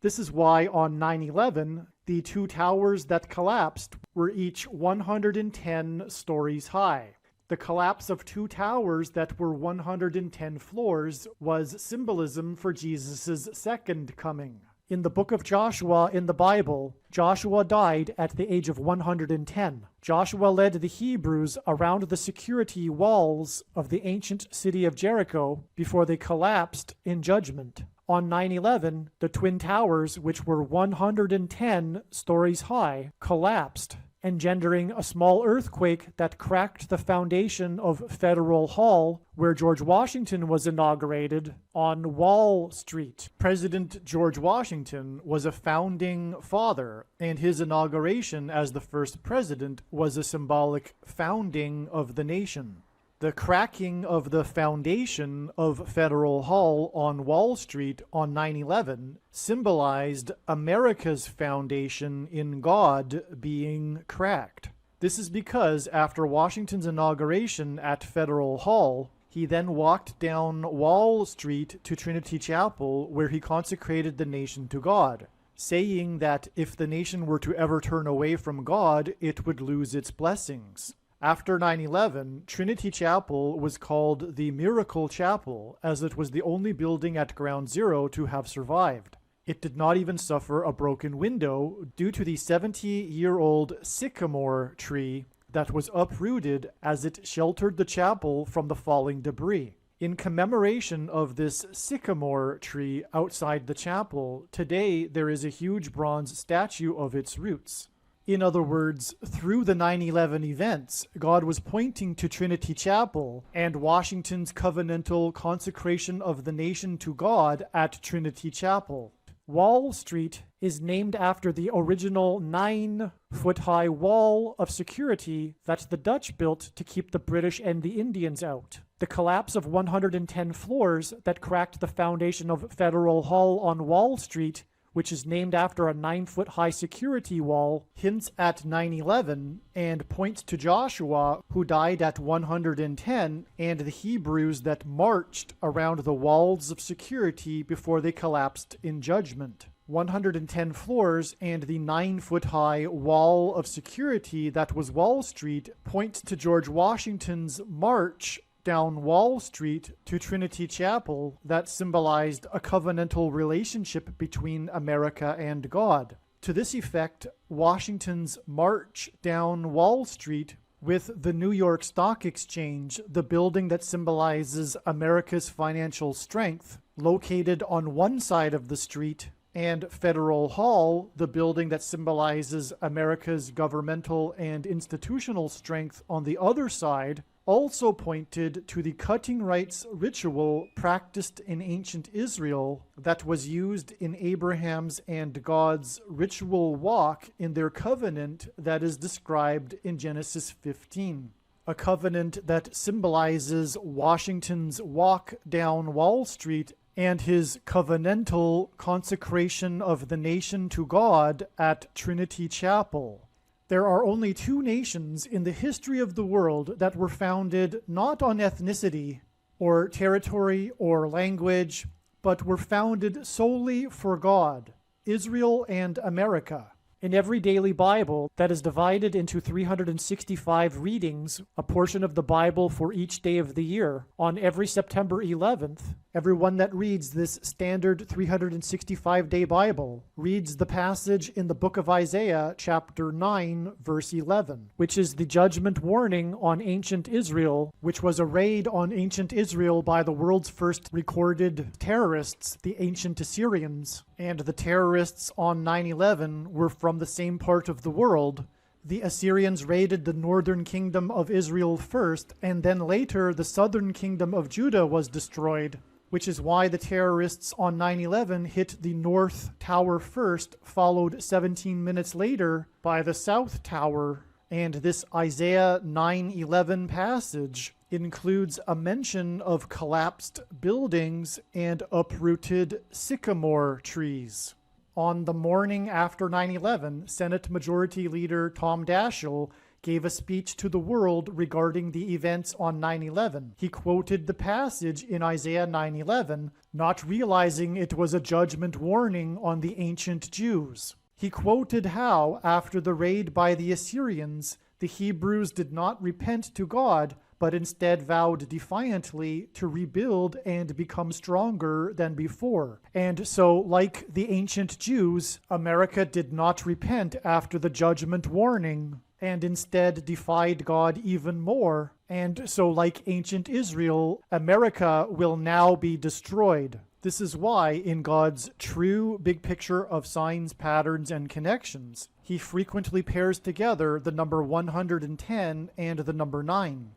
This is why on 9/11, the 2 towers that collapsed were each 110 stories high. The collapse of 2 towers that were 110 floors was symbolism for Jesus' second coming. In the book of Joshua in the Bible, Joshua died at the age of 110. Joshua led the Hebrews around the security walls of the ancient city of Jericho before they collapsed in judgment. On 9/11, the twin towers, which were 110 stories high, collapsed, engendering a small earthquake that cracked the foundation of Federal Hall, where George Washington was inaugurated, on Wall Street. President George Washington was a founding father, and his inauguration as the first president was a symbolic founding of the nation. The cracking of the foundation of Federal Hall on Wall Street on 9/11 symbolized America's foundation in God being cracked. This is because after Washington's inauguration at Federal Hall, he then walked down Wall Street to Trinity Chapel, where he consecrated the nation to God, saying that if the nation were to ever turn away from God, it would lose its blessings. After 9/11, Trinity Chapel was called the Miracle Chapel, as it was the only building at Ground Zero to have survived. It did not even suffer a broken window due to the 70-year-old sycamore tree that was uprooted as it sheltered the chapel from the falling debris. In commemoration of this sycamore tree outside the chapel, today there is a huge bronze statue of its roots. In other words, through the 9/11 events, God was pointing to Trinity Chapel and Washington's covenantal consecration of the nation to God at Trinity Chapel. Wall Street is named after the original 9-foot-high wall of security that the Dutch built to keep the British and the Indians out. The collapse of 110 floors that cracked the foundation of Federal Hall on Wall Street which is named after a 9-foot high security wall, hints at 9/11 and points to Joshua, who died at 110, and the Hebrews that marched around the walls of security before they collapsed in judgment. 110 floors and the 9-foot high wall of security that was Wall Street points to George Washington's march down Wall Street to Trinity Chapel that symbolized a covenantal relationship between America and God. To this effect, Washington's march down Wall Street with the New York Stock Exchange, the building that symbolizes America's financial strength, located on one side of the street, and Federal Hall, the building that symbolizes America's governmental and institutional strength on the other side, also pointed to the cutting rights ritual practiced in ancient Israel that was used in Abraham's and God's ritual walk in their covenant that is described in Genesis 15. A covenant that symbolizes Washington's walk down Wall Street and his covenantal consecration of the nation to God at Trinity Chapel. There are only 2 nations in the history of the world that were founded not on ethnicity or territory or language, but were founded solely for God: Israel and America. In every daily Bible that is divided into 365 readings, a portion of the Bible for each day of the year, on every September 11th, everyone that reads this standard 365-day Bible reads the passage in the book of Isaiah, chapter 9, verse 11, which is the judgment warning on ancient Israel, which was a raid on ancient Israel by the world's first recorded terrorists, the ancient Assyrians. And the terrorists on 9/11 were from the same part of the world. The Assyrians raided the northern kingdom of Israel first, and then later the southern kingdom of Judah was destroyed, which is why the terrorists on 9/11 hit the North Tower first, followed 17 minutes later by the South Tower. And this Isaiah 9:11 passage includes a mention of collapsed buildings and uprooted sycamore trees. On the morning after 9/11, Senate Majority Leader Tom Daschle gave a speech to the world regarding the events on 9/11. He quoted the passage in Isaiah 9:11, not realizing it was a judgment warning on the ancient Jews. He quoted how, after the raid by the Assyrians, the Hebrews did not repent to God, but instead vowed defiantly to rebuild and become stronger than before. And so, like the ancient Jews, America did not repent after the judgment warning, and instead defied God even more. And so, like ancient Israel, America will now be destroyed. This is why, in God's true big picture of signs, patterns, and connections, he frequently pairs together the number 110 and the number 9.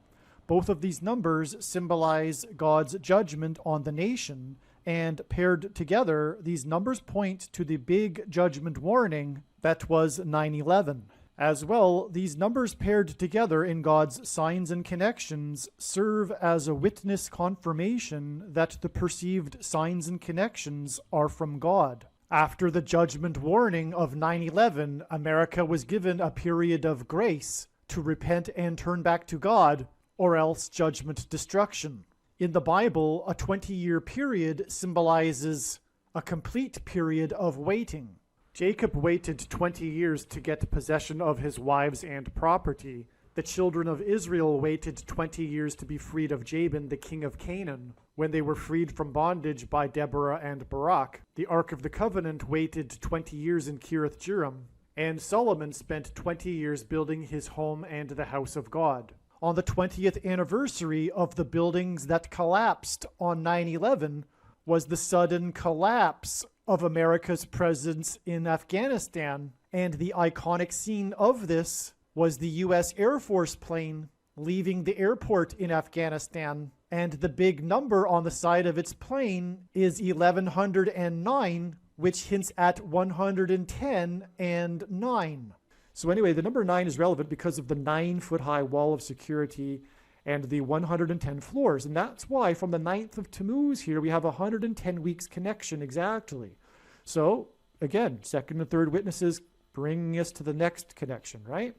Both of these numbers symbolize God's judgment on the nation, and paired together, these numbers point to the big judgment warning that was 9/11. As well, these numbers paired together in God's signs and connections serve as a witness confirmation that the perceived signs and connections are from God. After the judgment warning of 9/11, America was given a period of grace to repent and turn back to God, or else judgment destruction. In the Bible, a 20-year period symbolizes a complete period of waiting. Jacob waited 20 years to get possession of his wives and property. The children of Israel waited 20 years to be freed of Jabin, the king of Canaan, when they were freed from bondage by Deborah and Barak. The Ark of the Covenant waited 20 years in Kiriath Jearim, and Solomon spent 20 years building his home and the house of God. On the 20th anniversary of the buildings that collapsed on 9/11 was the sudden collapse of America's presence in Afghanistan, and the iconic scene of this was the U.S. Air Force plane leaving the airport in Afghanistan, and the big number on the side of its plane is 1109, which hints at 110 and 9. So anyway, the number 9 is relevant because of the 9-foot high wall of security and the 110 floors. And that's why from the 9th of Tammuz here, we have 110 weeks connection exactly. So again, second and third witnesses bringing us to the next connection, right?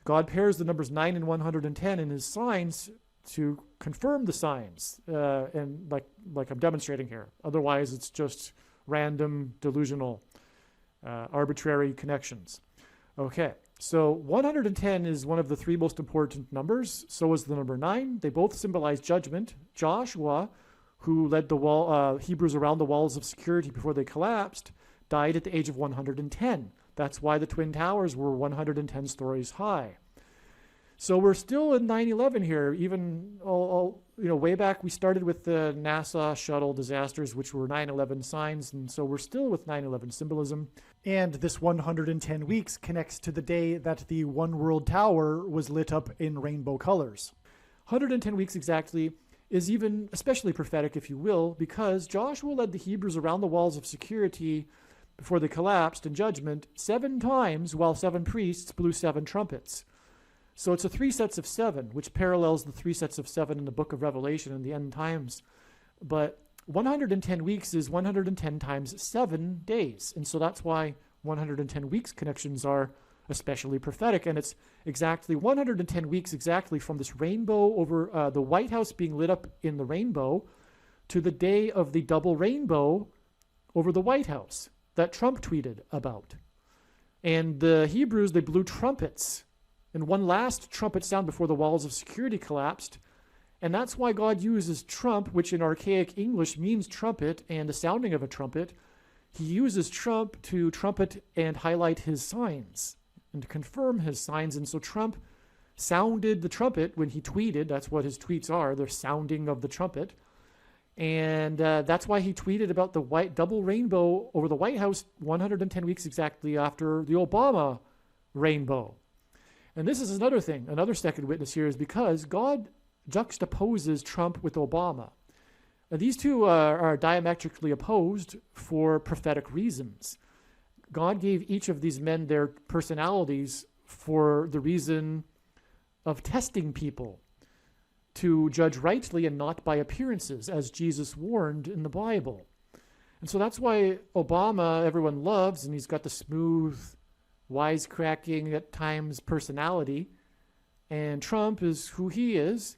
God pairs the numbers 9 and 110 in his signs to confirm the signs, and like I'm demonstrating here. Otherwise, it's just random, delusional, arbitrary connections. Okay, so 110 is one of the three most important numbers. So is the number 9. They both symbolize judgment. Joshua, who led the Hebrews around the walls of security before they collapsed, died at the age of 110. That's why the Twin Towers were 110 stories high. So we're still in 9/11 here. Even way back, we started with the NASA shuttle disasters, which were 9/11 signs, and so we're still with 9/11 symbolism. And this 110 weeks connects to the day that the One World Tower was lit up in rainbow colors. 110 weeks exactly is even especially prophetic, if you will, because Joshua led the Hebrews around the walls of security before they collapsed in judgment 7 times, while 7 priests blew 7 trumpets. So it's 3 sets of 7, which parallels the 3 sets of 7 in the book of Revelation in the end times. But 110 weeks is 110 times 7 days. And so that's why 110 weeks connections are especially prophetic. And it's exactly 110 weeks exactly from this rainbow over the White House being lit up in the rainbow to the day of the double rainbow over the White House that Trump tweeted about. And the Hebrews, they blew trumpets. And one last trumpet sound before the walls of security collapsed. And that's why God uses trump, which in archaic English means trumpet and the sounding of a trumpet. He uses trump to trumpet and highlight his signs and to confirm his signs. And so Trump sounded the trumpet when he tweeted. That's what his tweets are. They're sounding of the trumpet. And that's why he tweeted about the white double rainbow over the White House 110 weeks exactly after the Obama rainbow. And this is another thing, another second witness here, is because God juxtaposes Trump with Obama. Now, these two are diametrically opposed for prophetic reasons. God gave each of these men their personalities for the reason of testing people, to judge rightly and not by appearances, as Jesus warned in the Bible. And so that's why Obama everyone loves, and he's got the smooth, wisecracking at times personality, and Trump is who he is.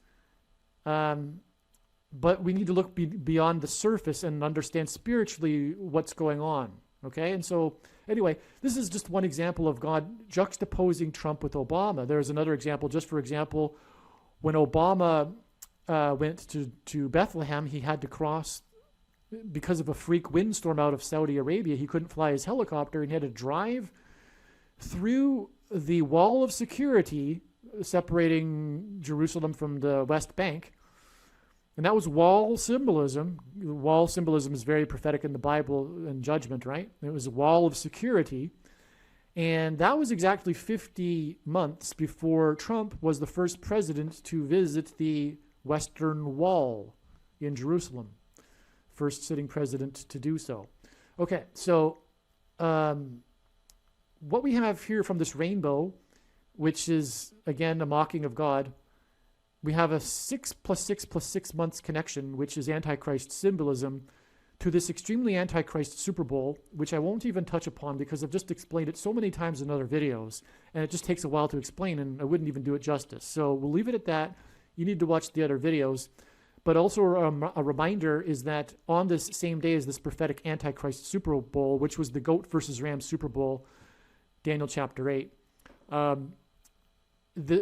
But we need to look beyond the surface and understand spiritually what's going on. Okay, and so anyway, this is just one example of God juxtaposing Trump with Obama. There's another example, just for example, when Obama went to Bethlehem, he had to cross because of a freak windstorm out of Saudi Arabia. He couldn't fly his helicopter, and he had to drive through the wall of security separating Jerusalem from the West Bank. And that was wall symbolism. Wall symbolism is very prophetic in the Bible and judgment, right? It was a wall of security. And that was exactly 50 months before Trump was the first president to visit the Western Wall in Jerusalem. First sitting president to do so. Okay, so what we have here from this rainbow, which is, again, a mocking of God, we have a 6 + 6 + 6 months connection, which is Antichrist symbolism, to this extremely Antichrist Super Bowl, which I won't even touch upon because I've just explained it so many times in other videos, and it just takes a while to explain, and I wouldn't even do it justice. So we'll leave it at that. You need to watch the other videos. But also a reminder is that on this same day as this prophetic Antichrist Super Bowl, which was the Goat versus Ram Super Bowl, Daniel chapter 8,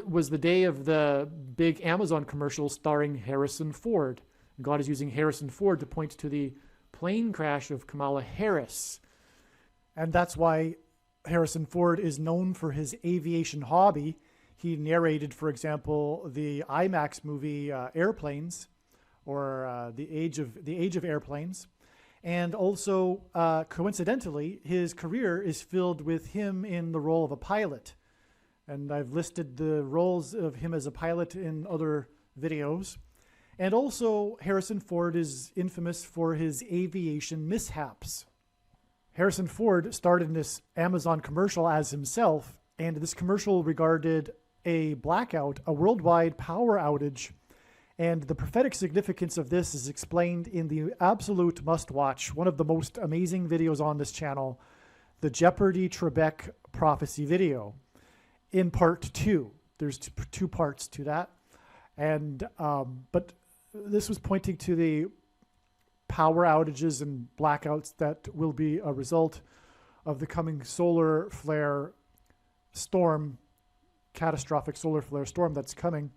was the day of the big Amazon commercial starring Harrison Ford. God is using Harrison Ford to point to the plane crash of Kamala Harris. And that's why Harrison Ford is known for his aviation hobby. He narrated, for example, the IMAX movie Airplanes, or the Age of Airplanes. And also, coincidentally, his career is filled with him in the role of a pilot. And I've listed the roles of him as a pilot in other videos. And also, Harrison Ford is infamous for his aviation mishaps. Harrison Ford starred in this Amazon commercial as himself, and this commercial regarded a blackout, a worldwide power outage. And the prophetic significance of this is explained in the absolute must-watch, one of the most amazing videos on this channel, the Jeopardy Trebek prophecy video in part 2. There's two parts to that. And but this was pointing to the power outages and blackouts that will be a result of the coming solar flare storm, catastrophic solar flare storm that's coming.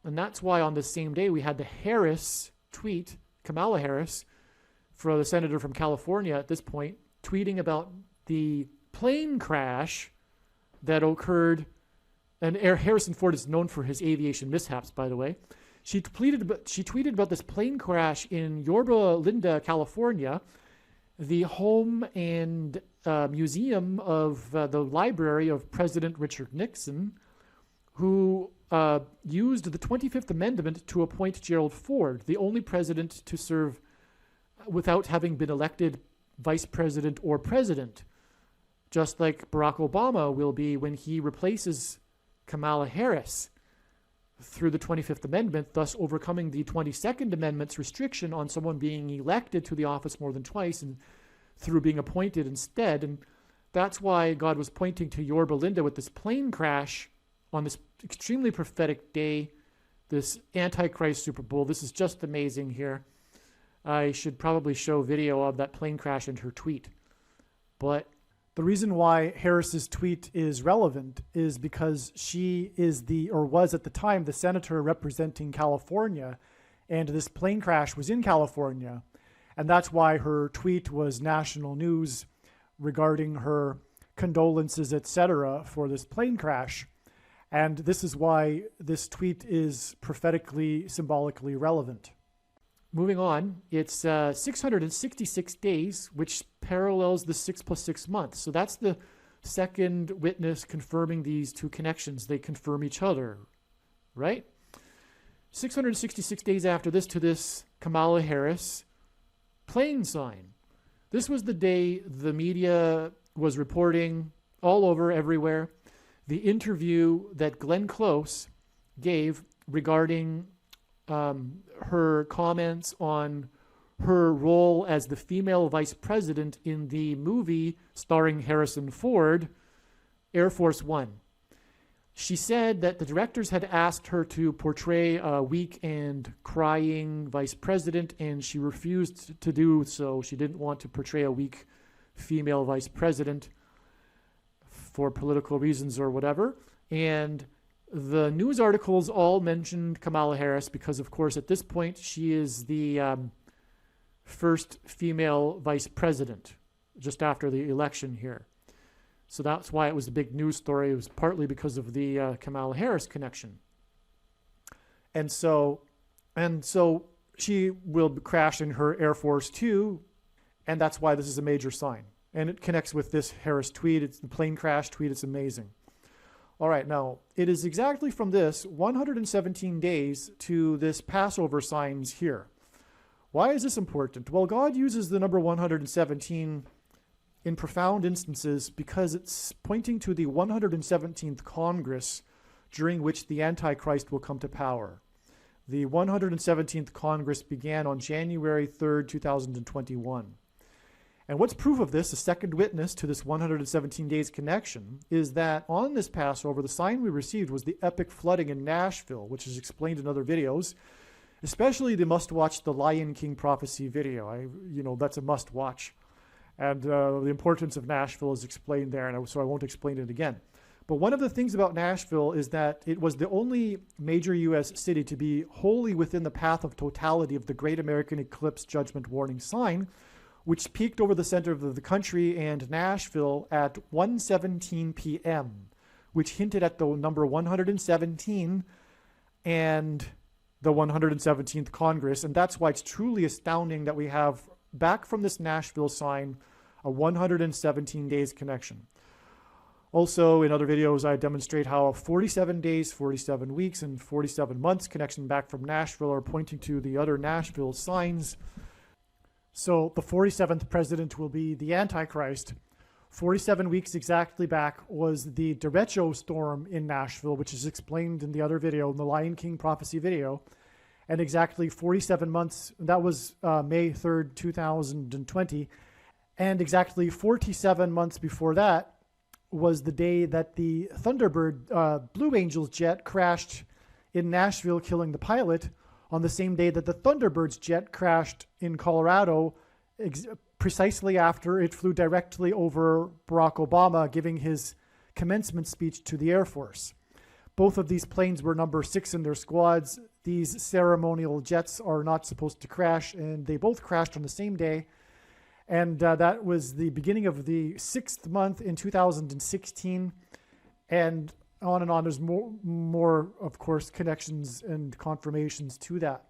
And that's why on the same day we had the Harris tweet, Kamala Harris, for the senator from California at this point, tweeting about the plane crash that occurred. And Harrison Ford is known for his aviation mishaps, by the way. She tweeted about this plane crash in Yorba Linda, California, the home and museum of the library of President Richard Nixon, who used the 25th Amendment to appoint Gerald Ford, the only president to serve without having been elected vice president or president, just like Barack Obama will be when he replaces Kamala Harris through the 25th Amendment, thus overcoming the 22nd Amendment's restriction on someone being elected to the office more than twice and through being appointed instead. And that's why God was pointing to Yorba Linda with this plane crash on this extremely prophetic day, this Antichrist Super Bowl. This is just amazing here. I should probably show video of that plane crash in her tweet. But the reason why Harris's tweet is relevant is because she is was at the time, the senator representing California, and this plane crash was in California. And that's why her tweet was national news regarding her condolences, etc., for this plane crash. And this is why this tweet is prophetically, symbolically relevant. Moving on, it's 666 days, which parallels the 6 + 6 months. So that's the second witness confirming these two connections. They confirm each other, right? 666 days after this to this Kamala Harris plane sign. This was the day the media was reporting all over, everywhere, the interview that Glenn Close gave regarding her comments on her role as the female vice president in the movie starring Harrison Ford, Air Force One. She said that the directors had asked her to portray a weak and crying vice president, and she refused to do so. She didn't want to portray a weak female vice president for political reasons or whatever. And the news articles all mentioned Kamala Harris because, of course, at this point, she is the first female vice president just after the election here. So that's why it was a big news story. It was partly because of the Kamala Harris connection. And so she will crash in her Air Force Two, and that's why this is a major sign. And it connects with this Harris tweet. It's the plane crash tweet. It's amazing. All right, now, it is exactly from this 117 days to this Passover signs here. Why is this important? Well, God uses the number 117 in profound instances because it's pointing to the 117th Congress during which the Antichrist will come to power. The 117th Congress began on January 3rd, 2021. And what's proof of this, the second witness to this 117 days connection, is that on this Passover, the sign we received was the epic flooding in Nashville, which is explained in other videos, especially the must-watch The Lion King prophecy video. That's a must-watch. And the importance of Nashville is explained there, and so I won't explain it again. But one of the things about Nashville is that it was the only major U.S. city to be wholly within the path of totality of the Great American Eclipse Judgment Warning sign, which peaked over the center of the country and Nashville at 1:17 p.m., which hinted at the number 117 and the 117th Congress. And that's why it's truly astounding that we have, back from this Nashville sign, a 117 days connection. Also, in other videos, I demonstrate how 47 days, 47 weeks, and 47 months connection back from Nashville are pointing to the other Nashville signs. So the 47th president will be the Antichrist. 47 weeks exactly back was the derecho storm in Nashville, which is explained in the other video, in the Lion King prophecy video. And exactly 47 months, that was May 3rd, 2020. And exactly 47 months before that was the day that the Thunderbird Blue Angels jet crashed in Nashville, killing the pilot, on the same day that the Thunderbird's jet crashed in Colorado, precisely after it flew directly over Barack Obama, giving his commencement speech to the Air Force. Both of these planes were number 6 in their squads. These ceremonial jets are not supposed to crash, and they both crashed on the same day. And that was the beginning of the 6th month in 2016. And on. There's more, of course, connections and confirmations to that.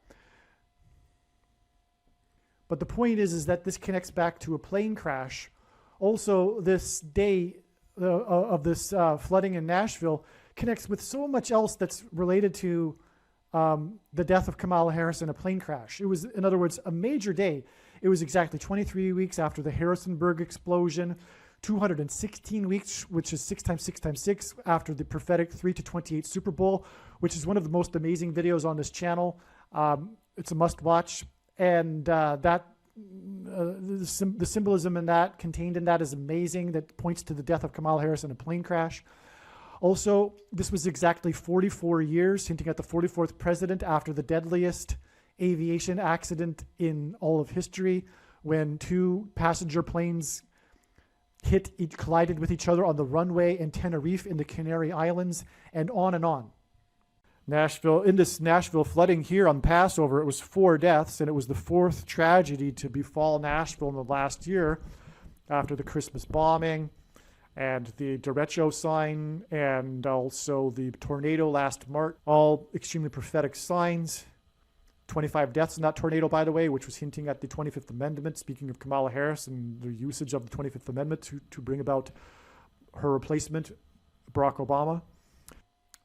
But the point is that this connects back to a plane crash. Also, this day of this flooding in Nashville connects with so much else that's related to the death of Kamala Harris in a plane crash. It was, in other words, a major day. It was exactly 23 weeks after the Harrisonburg explosion, 216 weeks, which is 6 times 6 times 6, after the prophetic 3-28 Super Bowl, which is one of the most amazing videos on this channel. It's a must-watch, and the symbolism in that, contained in that, is amazing. That points to the death of Kamala Harris in a plane crash. Also, this was exactly 44 years, hinting at the 44th president after the deadliest aviation accident in all of history, when 2 passenger planes collided with each other on the runway in Tenerife in the Canary Islands, and on and on. In this Nashville flooding here on Passover, it was 4 deaths, and it was the 4th tragedy to befall Nashville in the last year, after the Christmas bombing and the derecho sign, and also the tornado last March, all extremely prophetic signs. 25 deaths in that tornado, by the way, which was hinting at the 25th Amendment, speaking of Kamala Harris and the usage of the 25th Amendment to bring about her replacement, Barack Obama.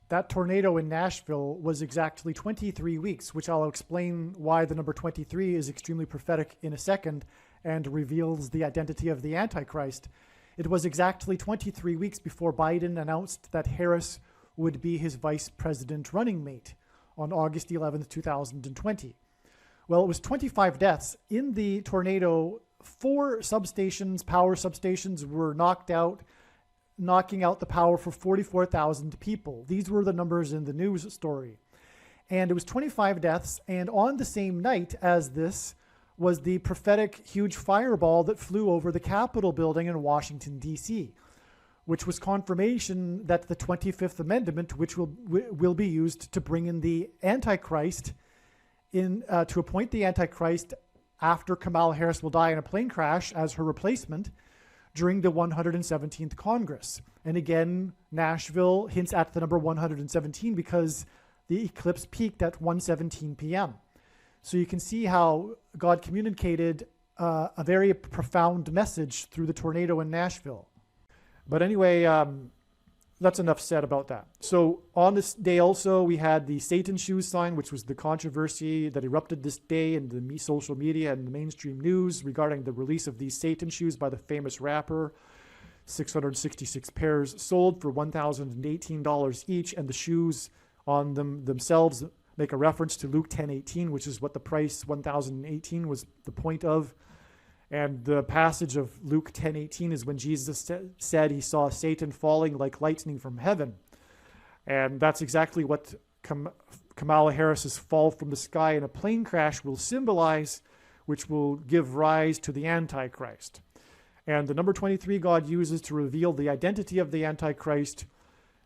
That tornado in Nashville was exactly 23 weeks, which I'll explain why the number 23 is extremely prophetic in a second and reveals the identity of the Antichrist. It was exactly 23 weeks before Biden announced that Harris would be his vice president running mate on August 11th, 2020. Well, it was 25 deaths. In the tornado, 4 substations, power substations, were knocked out, knocking out the power for 44,000 people. These were the numbers in the news story. And it was 25 deaths, and on the same night as this was the prophetic huge fireball that flew over the Capitol building in Washington, D.C., which was confirmation that the 25th Amendment, which will be used to bring in the Antichrist, to appoint the Antichrist after Kamala Harris will die in a plane crash as her replacement during the 117th Congress. And again, Nashville hints at the number 117 because the eclipse peaked at 1:17 p.m. So you can see how God communicated a very profound message through the tornado in Nashville. But anyway, that's enough said about that. So on this day also, we had the Satan shoes sign, which was the controversy that erupted this day in the social media and the mainstream news regarding the release of these Satan shoes by the famous rapper. 666 pairs sold for $1,018 each, and the shoes on them themselves make a reference to Luke 10:18, which is what the price 1,018 was the point of. And the passage of Luke 10:18 is when Jesus said he saw Satan falling like lightning from heaven. And that's exactly what Kamala Harris's fall from the sky in a plane crash will symbolize, which will give rise to the Antichrist. And the number 23 God uses to reveal the identity of the Antichrist,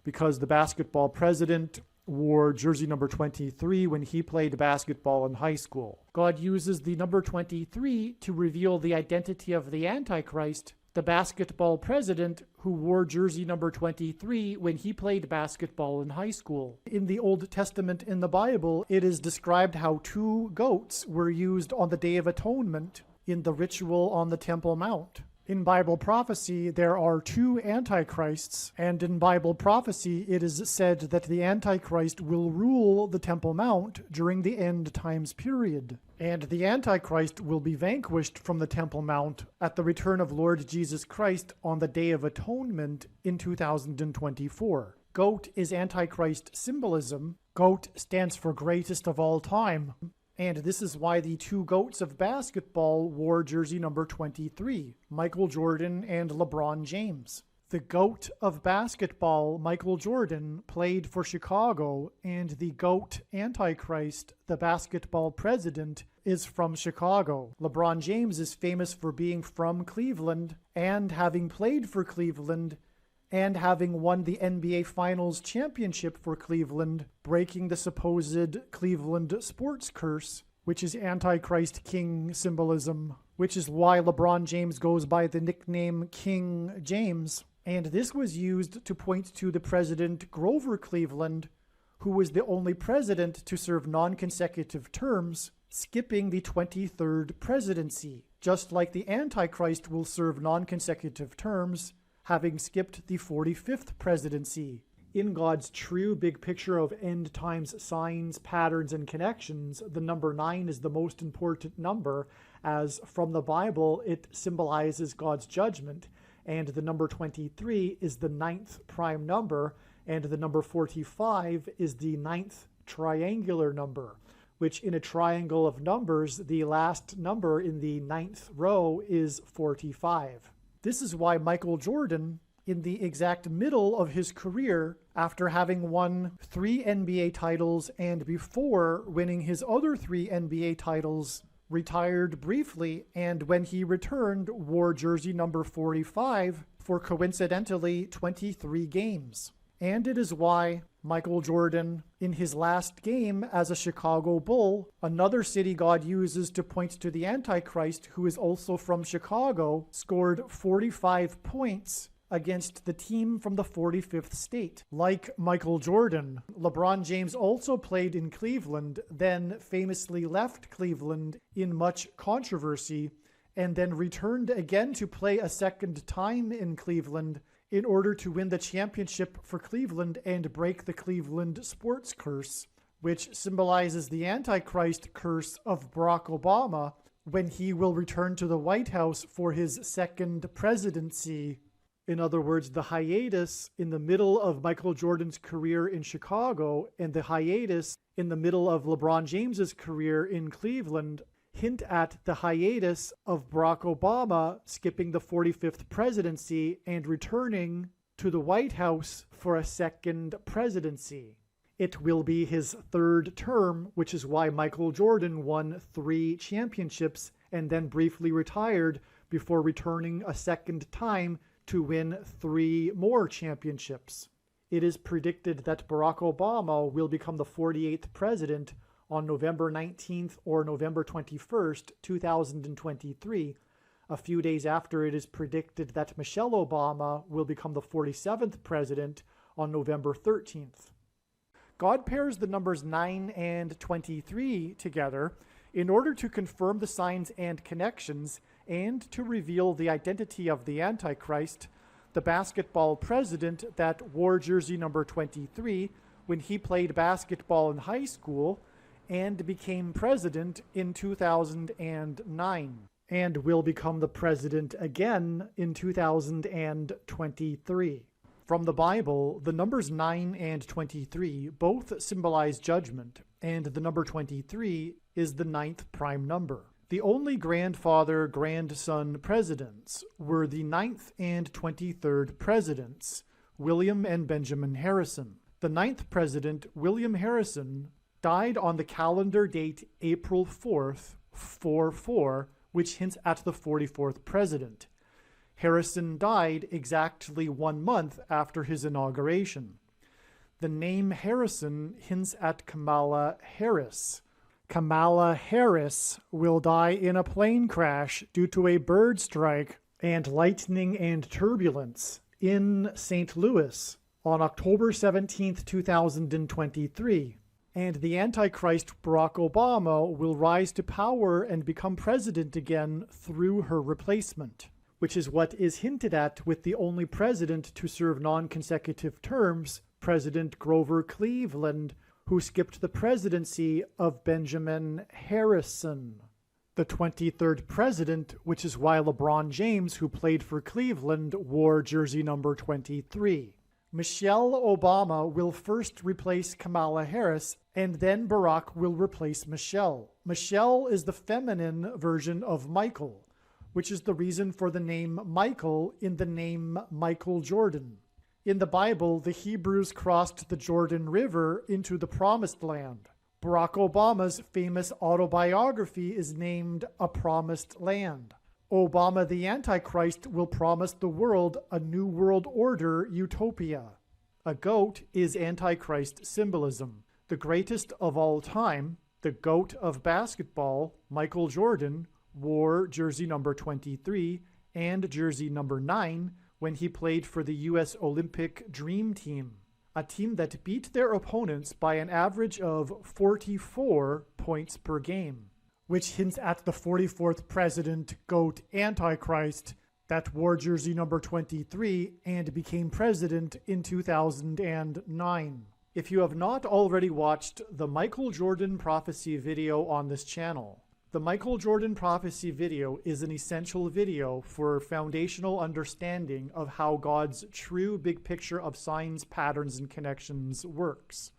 because the basketball president wore jersey number 23 when he played basketball in high school. God uses the number 23 to reveal the identity of the Antichrist, the basketball president who wore jersey number 23 when he played basketball in high school. In the Old Testament in the Bible, it is described how 2 goats were used on the Day of Atonement in the ritual on the Temple Mount. In Bible prophecy, there are 2 antichrists, and in Bible prophecy, it is said that the Antichrist will rule the Temple Mount during the end times period. And the Antichrist will be vanquished from the Temple Mount at the return of Lord Jesus Christ on the Day of Atonement in 2024. Goat is Antichrist symbolism. Goat stands for greatest of all time. And this is why the two GOATs of basketball wore jersey number 23, Michael Jordan and LeBron James. The GOAT of basketball, Michael Jordan, played for Chicago, and the GOAT Antichrist, the basketball president, is from Chicago. LeBron James is famous for being from Cleveland and having played for Cleveland and having won the NBA Finals championship for Cleveland, breaking the supposed Cleveland sports curse, which is Antichrist King symbolism, which is why LeBron James goes by the nickname King James. And this was used to point to the president Grover Cleveland, who was the only president to serve non-consecutive terms, skipping the 23rd presidency, just like the Antichrist will serve non-consecutive terms, having skipped the 45th presidency. In God's true big picture of end times signs, patterns, and connections, the number 9 is the most important number, as from the Bible it symbolizes God's judgment, and the number 23 is the 9th prime number, and the number 45 is the 9th triangular number, which in a triangle of numbers, the last number in the 9th row is 45. This is why Michael Jordan, in the exact middle of his career, after having won 3 NBA titles and before winning his other 3 NBA titles, retired briefly, and when he returned, wore jersey number 45 for coincidentally 23 games. And it is why Michael Jordan, in his last game as a Chicago Bull, another city God uses to point to the Antichrist, who is also from Chicago, scored 45 points against the team from the 45th state. Like Michael Jordan, LeBron James also played in Cleveland, then famously left Cleveland in much controversy, and then returned again to play a second time in Cleveland in order to win the championship for Cleveland and break the Cleveland sports curse, which symbolizes the Antichrist curse of Barack Obama when he will return to the White House for his second presidency. In other words, the hiatus in the middle of Michael Jordan's career in Chicago and the hiatus in the middle of LeBron James's career in Cleveland hint at the hiatus of Barack Obama skipping the 45th presidency and returning to the White House for a second presidency. It will be his third term, which is why Michael Jordan won 3 championships and then briefly retired before returning a second time to win 3 more championships. It is predicted that Barack Obama will become the 48th president on November 19th or November 21st, 2023, a few days after it is predicted that Michelle Obama will become the 47th president on November 13th. God pairs the numbers 9 and 23 together in order to confirm the signs and connections and to reveal the identity of the Antichrist, the basketball president that wore jersey number 23 when he played basketball in high school and became president in 2009, and will become the president again in 2023. From the Bible, the numbers 9 and 23 both symbolize judgment, and the number 23 is the 9th prime number. The only grandfather-grandson presidents were the 9th and 23rd presidents, William and Benjamin Harrison. The 9th president, William Harrison, died on the calendar date April 4th, 44, which hints at the 44th president. Harrison died exactly 1 month after his inauguration. The name Harrison hints at Kamala Harris. Kamala Harris will die in a plane crash due to a bird strike and lightning and turbulence in St. Louis on October 17th, 2023. And the Antichrist Barack Obama will rise to power and become president again through her replacement, which is what is hinted at with the only president to serve non-consecutive terms, President Grover Cleveland, who skipped the presidency of Benjamin Harrison. The 23rd president, which is why LeBron James, who played for Cleveland, wore jersey number 23. Michelle Obama will first replace Kamala Harris, and then Barack will replace Michelle. Michelle is the feminine version of Michael, which is the reason for the name Michael in the name Michael Jordan. In the Bible, the Hebrews crossed the Jordan River into the Promised Land. Barack Obama's famous autobiography is named A Promised Land. Obama the Antichrist will promise the world a new world order utopia. A goat is Antichrist symbolism. The greatest of all time, the GOAT of basketball, Michael Jordan, wore jersey number 23 and jersey number 9 when he played for the U.S. Olympic Dream Team, a team that beat their opponents by an average of 44 points per game, which hints at the 44th president, GOAT Antichrist, that wore jersey number 23 and became president in 2009. If you have not already watched the Michael Jordan prophecy video on this channel, the Michael Jordan prophecy video is an essential video for foundational understanding of how God's true big picture of signs, patterns, and connections works.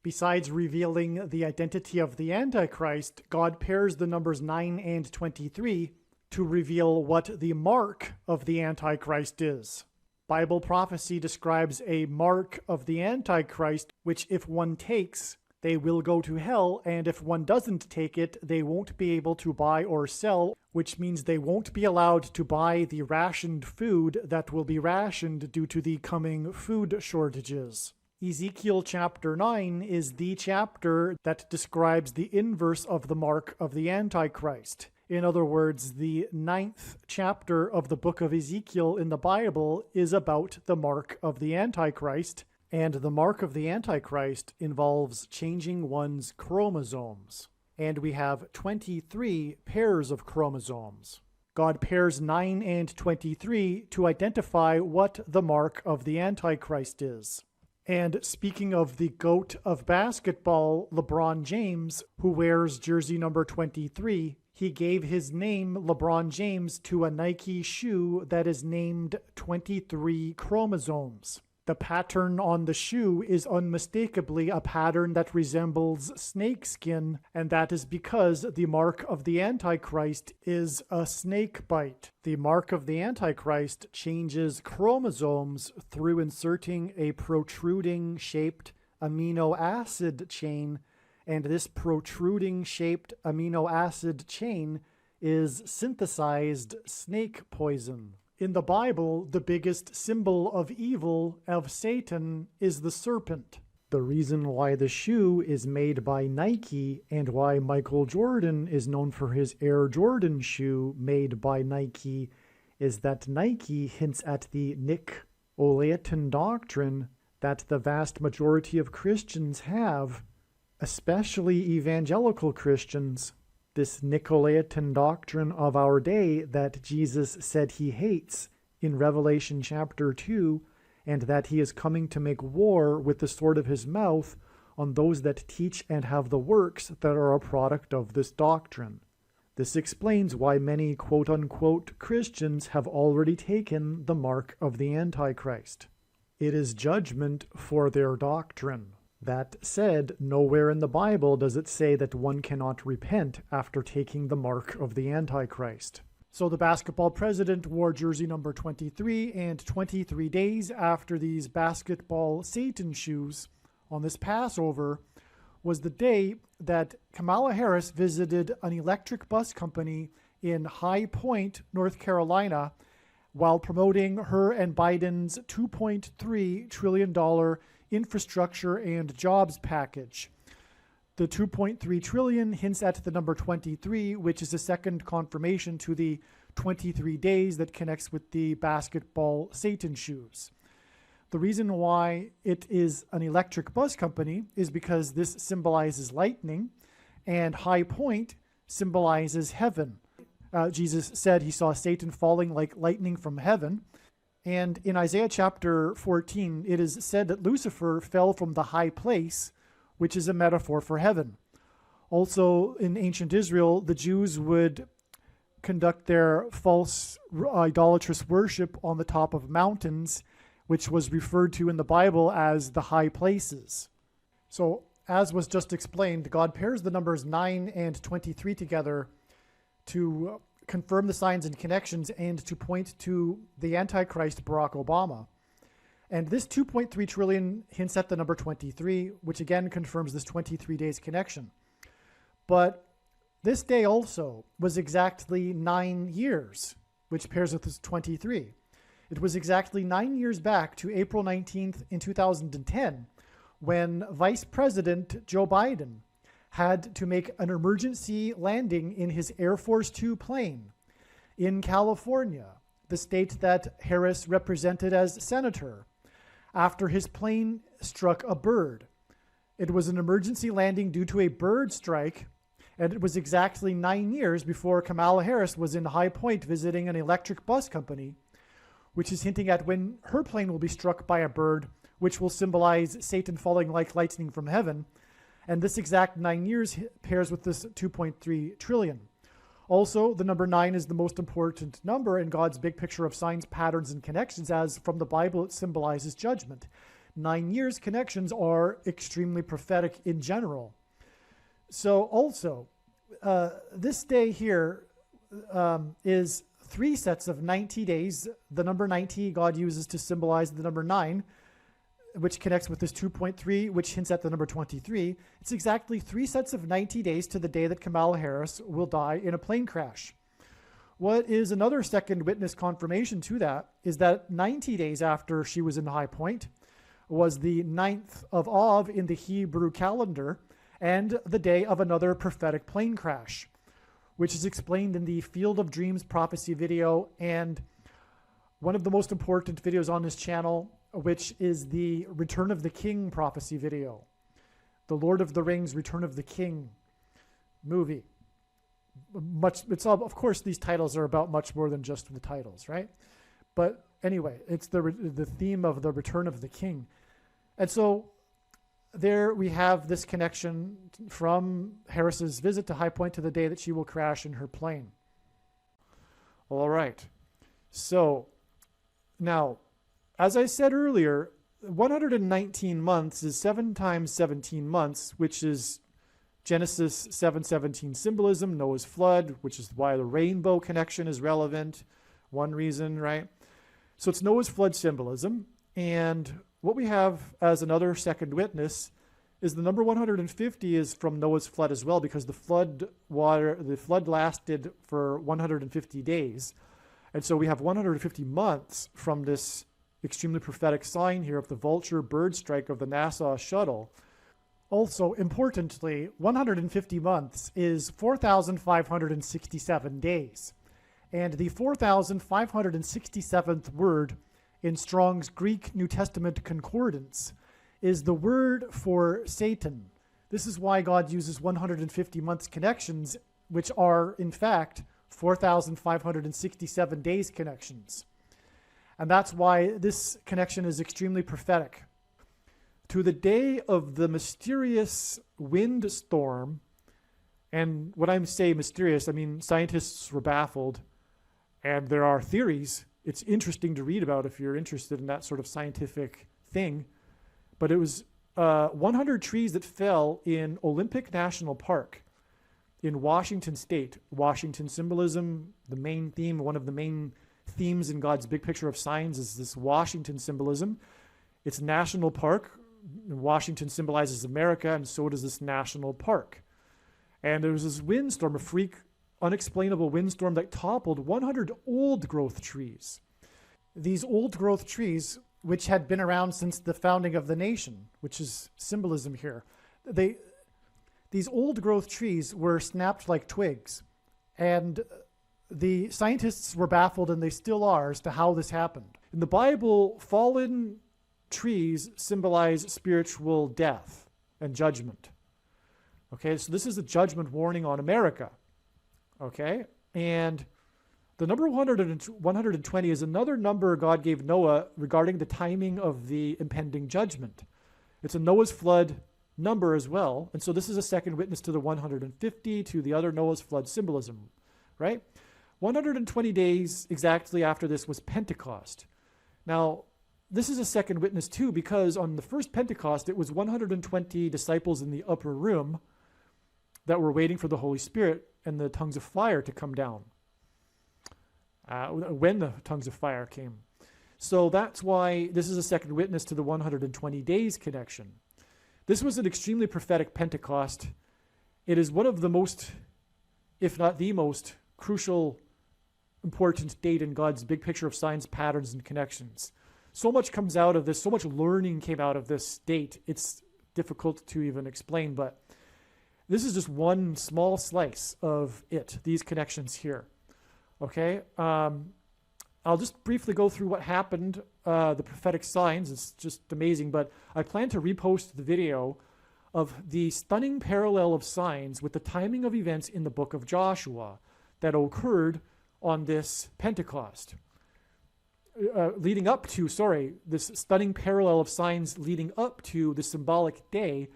Besides revealing the identity of the Antichrist, God pairs the numbers 9 and 23 to reveal what the mark of the Antichrist is. Bible prophecy describes a mark of the Antichrist, which if one takes, they will go to hell, and if one doesn't take it, they won't be able to buy or sell, which means they won't be allowed to buy the rationed food that will be rationed due to the coming food shortages. Ezekiel chapter 9 is the chapter that describes the inverse of the mark of the Antichrist. In other words, the 9th chapter of the book of Ezekiel in the Bible is about the mark of the Antichrist, and the mark of the Antichrist involves changing one's chromosomes. And we have 23 pairs of chromosomes. God pairs 9 and 23 to identify what the mark of the Antichrist is. And speaking of the GOAT of basketball, LeBron James, who wears jersey number 23, he gave his name, LeBron James, to a Nike shoe that is named 23 chromosomes. The pattern on the shoe is unmistakably a pattern that resembles snakeskin, and that is because the mark of the Antichrist is a snake bite. The mark of the Antichrist changes chromosomes through inserting a protruding shaped amino acid chain, and this protruding shaped amino acid chain is synthesized snake poison. In the Bible, the biggest symbol of evil, of Satan, is the serpent. The reason why the shoe is made by Nike and why Michael Jordan is known for his Air Jordan shoe made by Nike is that Nike hints at the Nicolaitan doctrine that the vast majority of Christians have, especially evangelical Christians. This Nicolaitan doctrine of our day that Jesus said he hates in Revelation chapter 2, and that he is coming to make war with the sword of his mouth on those that teach and have the works that are a product of this doctrine. This explains why many quote-unquote Christians have already taken the mark of the Antichrist. It is judgment for their doctrine. That said, nowhere in the Bible does it say that one cannot repent after taking the mark of the Antichrist. So the basketball president wore jersey number 23, and 23 days after these basketball Satan shoes on this Passover was the day that Kamala Harris visited an electric bus company in High Point, North Carolina, while promoting her and Biden's $2.3 trillion infrastructure and jobs package. The $2.3 trillion hints at the number 23, which is a second confirmation to the 23 days that connects with the basketball Satan shoes. The reason why it is an electric bus company is because this symbolizes lightning, and High Point symbolizes heaven. Jesus said he saw Satan falling like lightning from heaven. And in Isaiah chapter 14, it is said that Lucifer fell from the high place, which is a metaphor for heaven. Also, in ancient Israel, the Jews would conduct their false idolatrous worship on the top of mountains, which was referred to in the Bible as the high places. So, as was just explained, God pairs the numbers 9 and 23 together to confirm the signs and connections and to point to the Antichrist, Barack Obama. And this 2.3 trillion hints at the number 23, which again confirms this 23 days connection. But this day also was exactly 9 years, which pairs with this 23. It was exactly 9 years back to April 19th in 2010 when Vice President Joe Biden had to make an emergency landing in his Air Force Two plane in California, the state that Harris represented as senator, after his plane struck a bird. It was an emergency landing due to a bird strike, and it was exactly 9 years before Kamala Harris was in High Point visiting an electric bus company, which is hinting at when her plane will be struck by a bird, which will symbolize Satan falling like lightning from heaven. And this exact 9 years pairs with this 2.3 trillion. Also, the number 9 is the most important number in God's big picture of signs, patterns, and connections, as from the Bible it symbolizes judgment. 9 years connections are extremely prophetic in general. So also, this day here is 3 sets of 90 days. The number 90 God uses to symbolize the number 9, which connects with this 2.3, which hints at the number 23. It's exactly 3 sets of 90 days to the day that Kamala Harris will die in a plane crash. What is another second witness confirmation to that is that 90 days after she was in High Point was the 9th of Av in the Hebrew calendar and the day of another prophetic plane crash, which is explained in the Field of Dreams prophecy video and one of the most important videos on this channel, which is the Return of the King prophecy video. The Lord of the Rings Return of the King movie. Of course, these titles are about much more than just the titles, right? But anyway, it's the theme of the Return of the King. And so there we have this connection from Harris's visit to High Point to the day that she will crash in her plane. All right. So now, as I said earlier, 119 months is 7 times 17 months, which is Genesis 7:17 symbolism, Noah's flood, which is why the rainbow connection is relevant. One reason, right? So it's Noah's flood symbolism. And what we have as another second witness is the number 150 is from Noah's flood as well, because the flood lasted for 150 days. And so we have 150 months from this extremely prophetic sign here of the vulture bird strike of the NASA shuttle. Also, importantly, 150 months is 4,567 days. And the 4,567th word in Strong's Greek New Testament Concordance is the word for Satan. This is why God uses 150 months connections, which are, in fact, 4,567 days connections. And that's why this connection is extremely prophetic. To the day of the mysterious windstorm, and when I say mysterious, I mean scientists were baffled, and there are theories. It's interesting to read about if you're interested in that sort of scientific thing. But it was 100 trees that fell in Olympic National Park in Washington State. Washington symbolism, the main theme, one of the main themes in God's big picture of signs is this Washington symbolism. It's a national park. Washington symbolizes America, and so does this national park. And there was this windstorm, a freak, unexplainable windstorm that toppled 100 old-growth trees. These old-growth trees, which had been around since the founding of the nation, which is symbolism here, these old-growth trees were snapped like twigs. And the scientists were baffled, and they still are, as to how this happened. In the Bible, fallen trees symbolize spiritual death and judgment. Okay, so this is a judgment warning on America. Okay, and the number 120 is another number God gave Noah regarding the timing of the impending judgment. It's a Noah's flood number as well, and so this is a second witness to the 150, to the other Noah's flood symbolism, right? 120 days exactly after this was Pentecost. Now, this is a second witness too, because on the first Pentecost, it was 120 disciples in the upper room that were waiting for the Holy Spirit and the tongues of fire to come down. When the tongues of fire came. So that's why this is a second witness to the 120 days connection. This was an extremely prophetic Pentecost. It is one of the most, if not the most, crucial, important date in God's big picture of signs, patterns, and connections. So much comes out of this, so much learning came out of this date. It's difficult to even explain, but this is just one small slice of it, these connections here. Okay? I'll just briefly go through what happened, the prophetic signs. It's just amazing, but I plan to repost the video of the stunning parallel of signs with the timing of events in the book of Joshua that occurred on this Pentecost. This stunning parallel of signs leading up to the symbolic day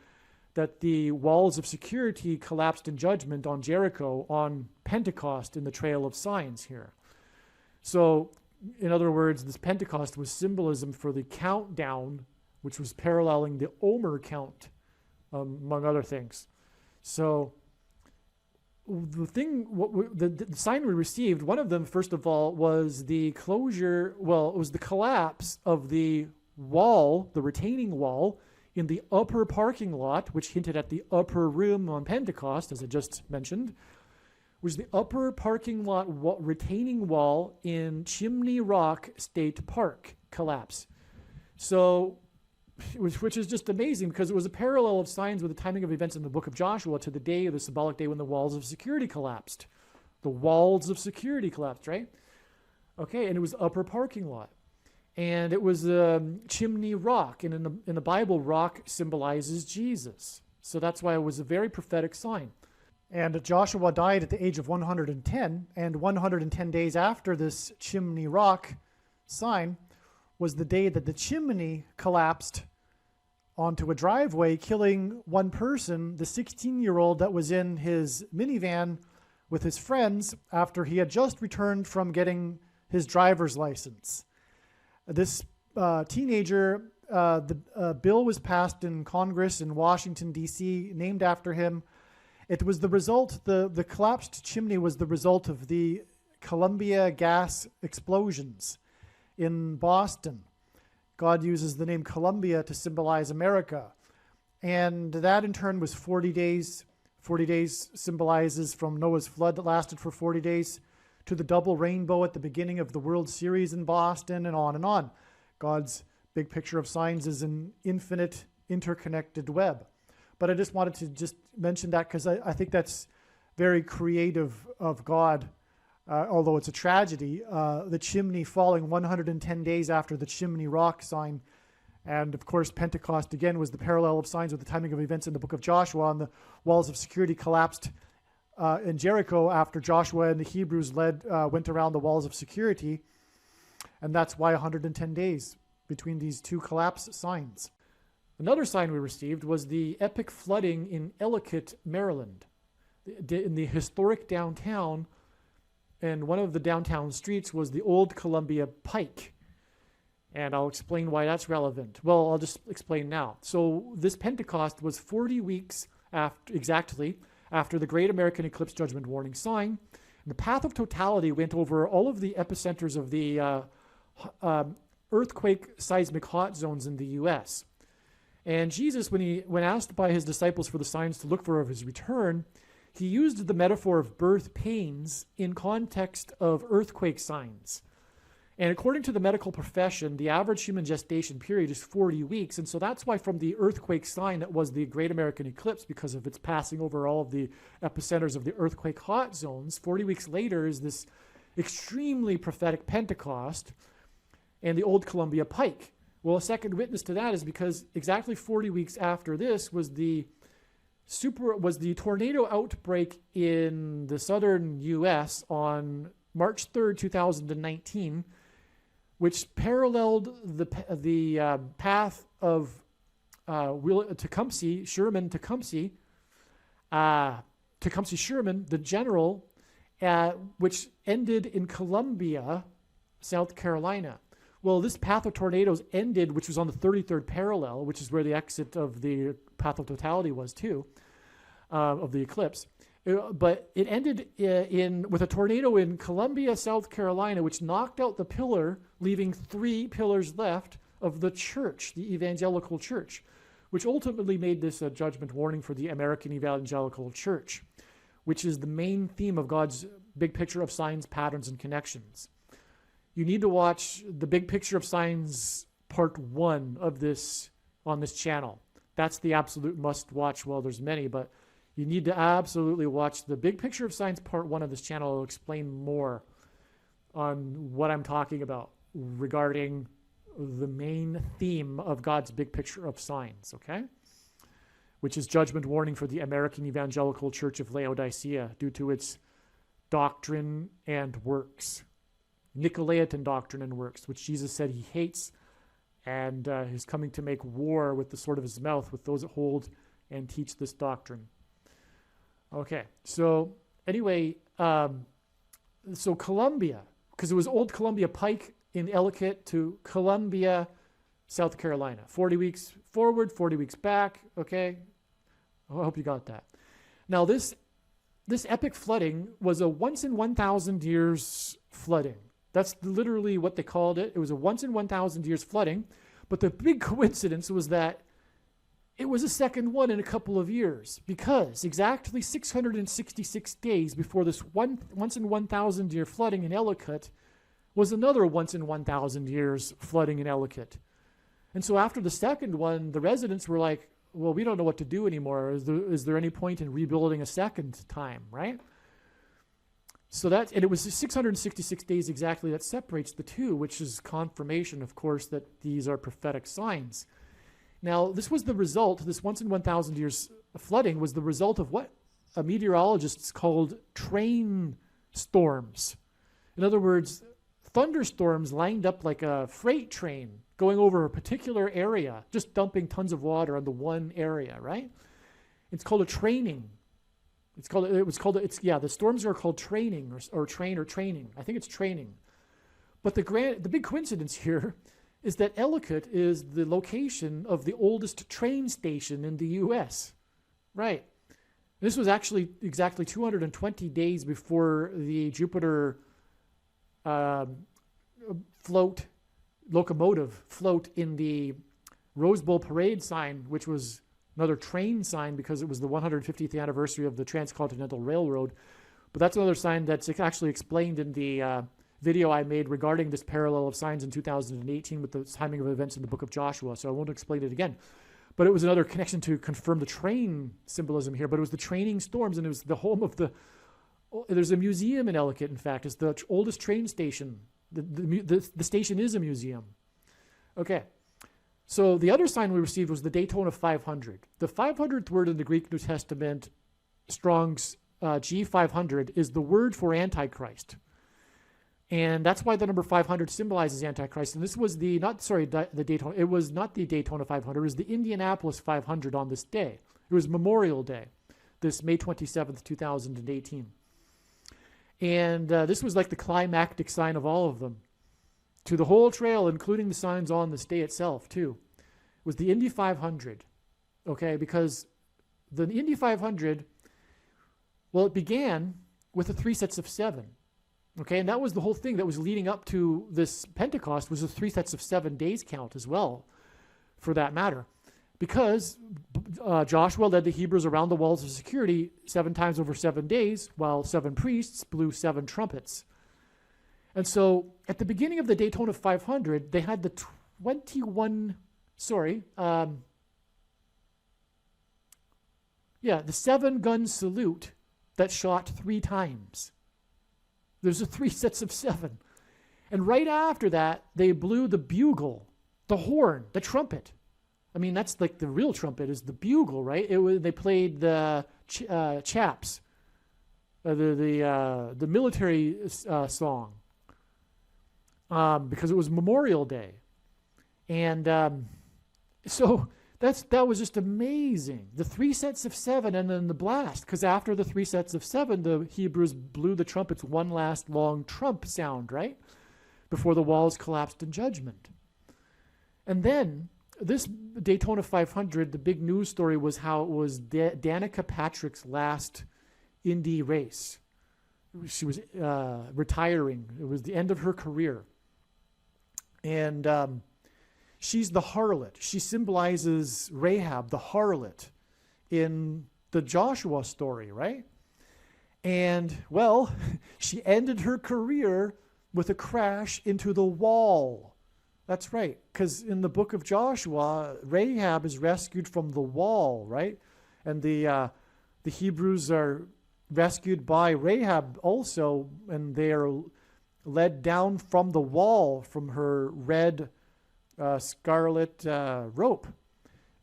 that the walls of security collapsed in judgment on Jericho on Pentecost in the Trail of Signs here. So, in other words, this Pentecost was symbolism for the countdown, which was paralleling the Omer count, among other things. So, the sign we received, one of them, first of all, was the collapse of the wall, the retaining wall, in the upper parking lot, which hinted at the upper room on Pentecost, as I just mentioned, was the upper parking lot retaining wall in Chimney Rock State Park collapse. So, which is just amazing because it was a parallel of signs with the timing of events in the book of Joshua to the day, the symbolic day when the walls of security collapsed. The walls of security collapsed, right? Okay, and it was the upper parking lot. And it was Chimney Rock, and in the Bible, rock symbolizes Jesus. So that's why it was a very prophetic sign. And Joshua died at the age of 110, and 110 days after this Chimney Rock sign was the day that the chimney collapsed onto a driveway, killing one person, the 16-year-old that was in his minivan with his friends after he had just returned from getting his driver's license. This teenager, the bill was passed in Congress in Washington, D.C., named after him. It was the result, the collapsed chimney was the result of the Columbia gas explosions in Boston. God uses the name Columbia to symbolize America. And that in turn was 40 days. 40 days symbolizes from Noah's flood that lasted for 40 days to the double rainbow at the beginning of the World Series in Boston, and on and on. God's big picture of signs is an infinite, interconnected web. But I just wanted to just mention that because I think that's very creative of God, although it's a tragedy. The chimney falling 110 days after the Chimney Rock sign. And of course, Pentecost again was the parallel of signs with the timing of events in the book of Joshua, and the walls of security collapsed in Jericho after Joshua and the Hebrews went around the walls of security. And that's why 110 days between these two collapse signs. Another sign we received was the epic flooding in Ellicott, Maryland, in the historic downtown, and one of the downtown streets was the Old Columbia Pike. And I'll explain why that's relevant. Well, I'll just explain now. So this Pentecost was 40 weeks exactly after the Great American Eclipse Judgment Warning sign. And the path of totality went over all of the epicenters of the earthquake seismic hot zones in the U.S. And Jesus, when asked by his disciples for the signs to look for of his return, he used the metaphor of birth pains in context of earthquake signs. And according to the medical profession, the average human gestation period is 40 weeks. And so that's why from the earthquake sign that was the Great American Eclipse, because of its passing over all of the epicenters of the earthquake hot zones, 40 weeks later is this extremely prophetic Pentecost and the Old Columbia Pike. Well, a second witness to that is because exactly 40 weeks after this was the tornado outbreak in the southern U.S. on March 3rd, 2019, which paralleled the path of Tecumseh Sherman, the general, which ended in Columbia, South Carolina. Well, this path of tornadoes ended, which was on the 33rd parallel, which is where the exit of the path of totality was too, of the eclipse. But it ended with a tornado in Columbia, South Carolina, which knocked out the pillar, leaving 3 pillars left of the church, the evangelical church, which ultimately made this a judgment warning for the American evangelical church, which is the main theme of God's big picture of signs, patterns, and connections. You need to watch the big picture of signs part 1 of this on this channel. That's the absolute must watch. Well, there's many, but you need to absolutely watch the big picture of signs part 1 of this channel. It'll explain more on what I'm talking about regarding the main theme of God's big picture of signs, okay? Which is judgment warning for the American Evangelical Church of Laodicea due to its doctrine and works. Nicolaitan doctrine and works, which Jesus said he hates, and is coming to make war with the sword of his mouth with those that hold and teach this doctrine. Okay, so anyway, so Columbia, because it was Old Columbia Pike in Ellicott to Columbia, South Carolina. 40 weeks forward, 40 weeks back, okay? I hope you got that. Now this epic flooding was a once in 1,000 years flooding. That's literally what they called it. It was a once in 1,000 years flooding, but the big coincidence was that it was a second one in a couple of years, because exactly 666 days before this once in 1,000 year flooding in Ellicott was another once in 1,000 years flooding in Ellicott. And so after the second one, the residents were like, well, we don't know what to do anymore. Is there any point in rebuilding a second time, right? So and it was 666 days exactly that separates the two, which is confirmation, of course, that these are prophetic signs. Now, this was the result, this once in 1,000 years flooding was the result of what meteorologists called train storms. In other words, thunderstorms lined up like a freight train going over a particular area, just dumping tons of water on the one area, right? It's called a training. The storms are called training or training. I think it's training. But the big coincidence here is that Ellicott is the location of the oldest train station in the U.S. Right. This was actually exactly 220 days before the Jupiter locomotive float in the Rose Bowl parade sign, which was another train sign because it was the 150th anniversary of the Transcontinental Railroad. But that's another sign that's actually explained in the video I made regarding this parallel of signs in 2018 with the timing of events in the book of Joshua, so I won't explain it again. But it was another connection to confirm the train symbolism here, but it was the training storms, and it was the home of there's a museum in Ellicott, in fact. It's the oldest train station. The station is a museum. Okay, so the other sign we received was the Daytona 500. The 500th word in the Greek New Testament, Strong's G500, is the word for Antichrist. And that's why the number 500 symbolizes Antichrist. And this was the Daytona. It was not the Daytona 500. It was the Indianapolis 500 on this day. It was Memorial Day, this May 27th, 2018. And this was like the climactic sign of all of them to the whole trail, including the signs on this day itself, too. It was the Indy 500, okay? Because the Indy 500, well, it began with the 3 sets of 7. Okay, and that was the whole thing that was leading up to this Pentecost, was the 3 sets of 7 days count as well, for that matter. Because Joshua led the Hebrews around the walls of security 7 times over 7 days, while 7 priests blew 7 trumpets. And so at the beginning of the Daytona 500, they had the 7-gun salute that shot 3 times. There's 3 sets of 7. And right after that, they blew the bugle, the horn, the trumpet. I mean, that's like the real trumpet is the bugle, right? They played the chaps, the military song, because it was Memorial Day. And so that was just amazing. The 3 sets of 7 and then the blast, because after the 3 sets of 7, the Hebrews blew the trumpets one last long trump sound, right? before the walls collapsed in judgment. And then this Daytona 500, the big news story was how it was Danica Patrick's last Indy race. She was retiring. It was the end of her career. And she's the harlot. She symbolizes Rahab, the harlot, in the Joshua story, right? And, well, she ended her career with a crash into the wall. That's right, because in the book of Joshua, Rahab is rescued from the wall, right? And the Hebrews are rescued by Rahab also, and they are led down from the wall from her red scarlet rope.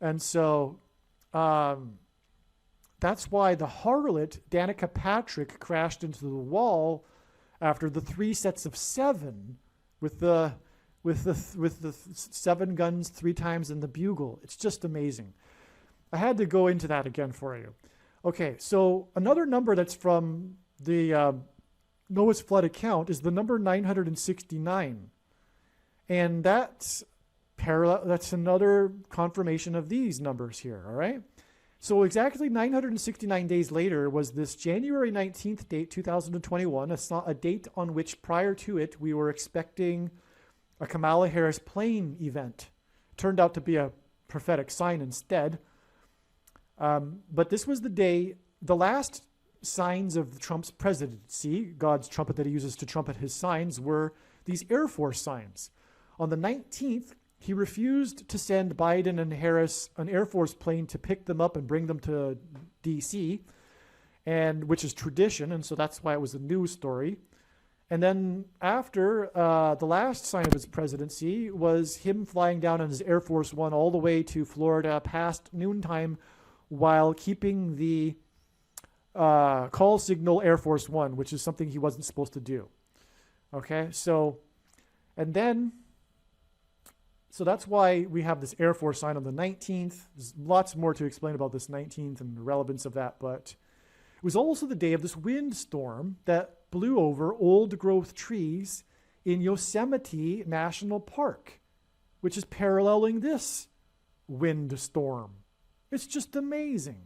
And so that's why the harlot, Danica Patrick, crashed into the wall after the 3 sets of 7 with the 7 guns 3 times in the bugle. It's just amazing. I had to go into that again for you. Okay, so another number that's from the Noah's flood account is the number 969. And that's another confirmation of these numbers here, all right? So exactly 969 days later was this January 19th date, 2021, a date on which prior to it we were expecting a Kamala Harris plane event. Turned out to be a prophetic sign instead. But this was the day, the last signs of Trump's presidency, God's trumpet that he uses to trumpet his signs, were these Air Force signs. On the 19th, he refused to send Biden and Harris an Air Force plane to pick them up and bring them to D.C., and which is tradition, and so that's why it was a news story. And then after, the last sign of his presidency was him flying down on his Air Force One all the way to Florida past noontime while keeping the call signal Air Force One, which is something he wasn't supposed to do. Okay, so that's why we have this Air Force sign on the 19th. There's lots more to explain about this 19th and the relevance of that, but it was also the day of this windstorm that blew over old-growth trees in Yosemite National Park, which is paralleling this windstorm. It's just amazing.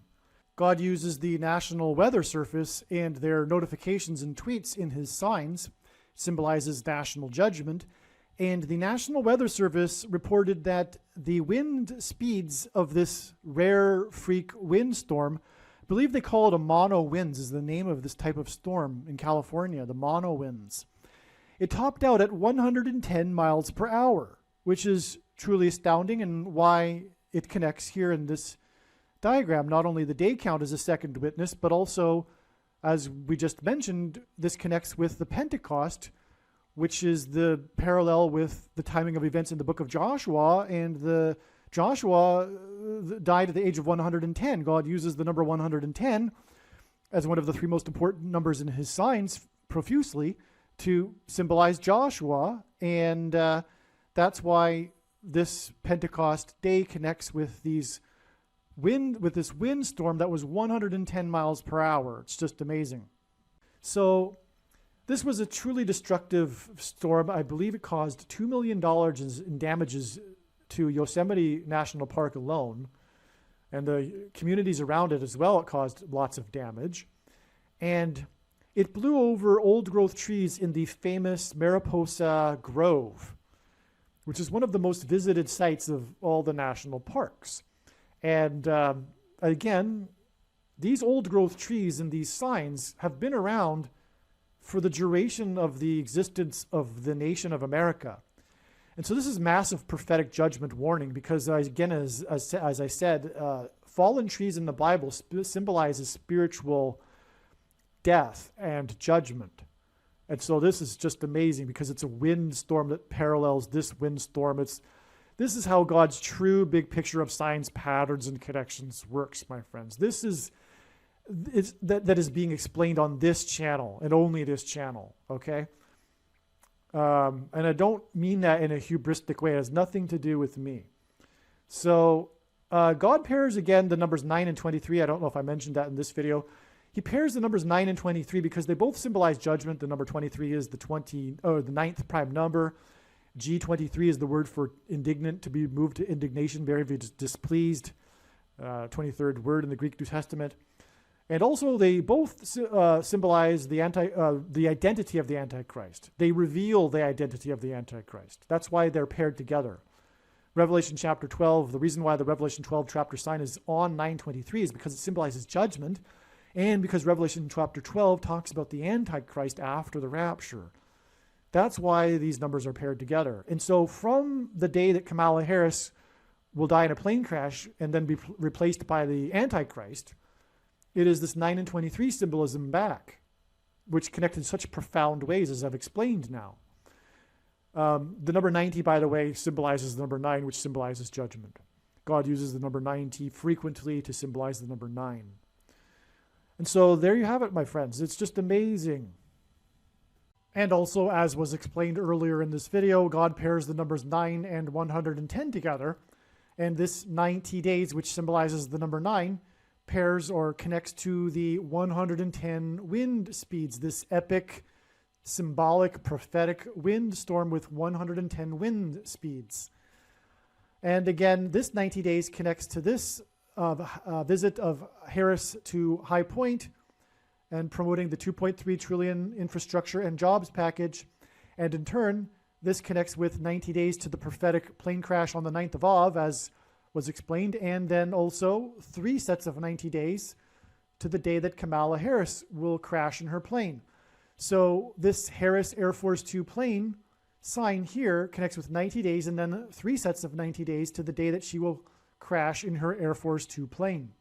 God uses the National Weather Service and their notifications and tweets in his signs, symbolizes national judgment. And the National Weather Service reported that the wind speeds of this rare freak windstorm, I believe they call it a mono winds, is the name of this type of storm in California, the mono winds. It topped out at 110 miles per hour, which is truly astounding, and why it connects here in this diagram. Not only the day count as a second witness, but also, as we just mentioned, this connects with the Pentecost, which is the parallel with the timing of events in the book of Joshua, and the Joshua died at the age of 110. God uses the number 110 as one of the 3 most important numbers in his signs profusely to symbolize Joshua, and that's why this Pentecost day connects with this windstorm that was 110 miles per hour. It's just amazing. So this was a truly destructive storm. I believe it caused $2 million in damages to Yosemite National Park alone, and the communities around it as well. It caused lots of damage. And it blew over old-growth trees in the famous Mariposa Grove, which is one of the most visited sites of all the national parks. And again, these old-growth trees and these signs have been around for the duration of the existence of the nation of America. And so this is massive prophetic judgment warning, because again, as I said, fallen trees in the Bible symbolizes spiritual death and judgment. And so this is just amazing, because it's a windstorm that parallels this windstorm. This is how God's true big picture of signs, patterns, and connections works, my friends. That is being explained on this channel and only this channel, okay? And I don't mean that in a hubristic way. It has nothing to do with me. So God pairs, again, the numbers 9 and 23. I don't know if I mentioned that in this video. He pairs the numbers 9 and 23 because they both symbolize judgment. The number 23 is the ninth prime number. G23 is the word for indignant, to be moved to indignation, very displeased. 23rd word in the Greek New Testament. And also they both symbolize the identity of the Antichrist. They reveal the identity of the Antichrist. That's why they're paired together. Revelation chapter 12, the reason why the Revelation 12 chapter sign is on 923 is because it symbolizes judgment, and because Revelation chapter 12 talks about the Antichrist after the rapture. That's why these numbers are paired together. And so from the day that Kamala Harris will die in a plane crash and then be replaced by the Antichrist, it is this 9 and 23 symbolism back, which connect in such profound ways, as I've explained now. The number 90, by the way, symbolizes the number 9, which symbolizes judgment. God uses the number 90 frequently to symbolize the number 9. And so there you have it, my friends. It's just amazing. And also, as was explained earlier in this video, God pairs the numbers 9 and 110 together. And this 90 days, which symbolizes the number 9, pairs or connects to the 110 wind speeds, this epic, symbolic, prophetic wind storm with 110 wind speeds. And again, this 90 days connects to this visit of Harris to High Point and promoting the 2.3 trillion infrastructure and jobs package. And in turn, this connects with 90 days to the prophetic plane crash on the 9th of Av, as was explained, and then also 3 sets of 90 days to the day that Kamala Harris will crash in her plane. So this Harris Air Force 2 plane sign here connects with 90 days and then 3 sets of 90 days to the day that she will crash in her Air Force 2 plane.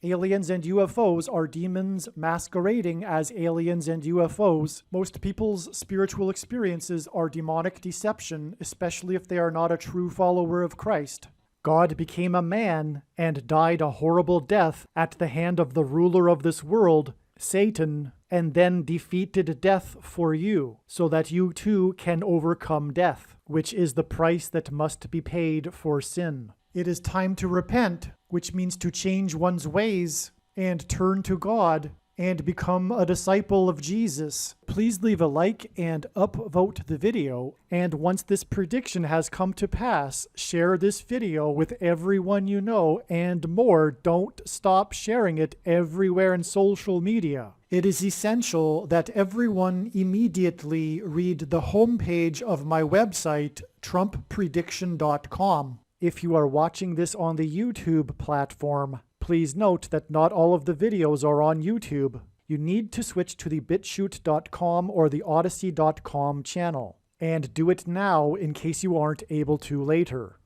Aliens and UFOs are demons masquerading as aliens and UFOs. Most people's spiritual experiences are demonic deception, especially if they are not a true follower of Christ. God became a man and died a horrible death at the hand of the ruler of this world, Satan, and then defeated death for you, so that you too can overcome death, which is the price that must be paid for sin. It is time to repent, which means to change one's ways and turn to God and become a disciple of Jesus. Please leave a like and upvote the video. And once this prediction has come to pass, share this video with everyone you know, and more. Don't stop sharing it everywhere in social media. It is essential that everyone immediately read the homepage of my website, TrumpPrediction.com. If you are watching this on the YouTube platform, please note that not all of the videos are on YouTube. You need to switch to the BitChute.com or the Odyssey.com channel. And do it now in case you aren't able to later.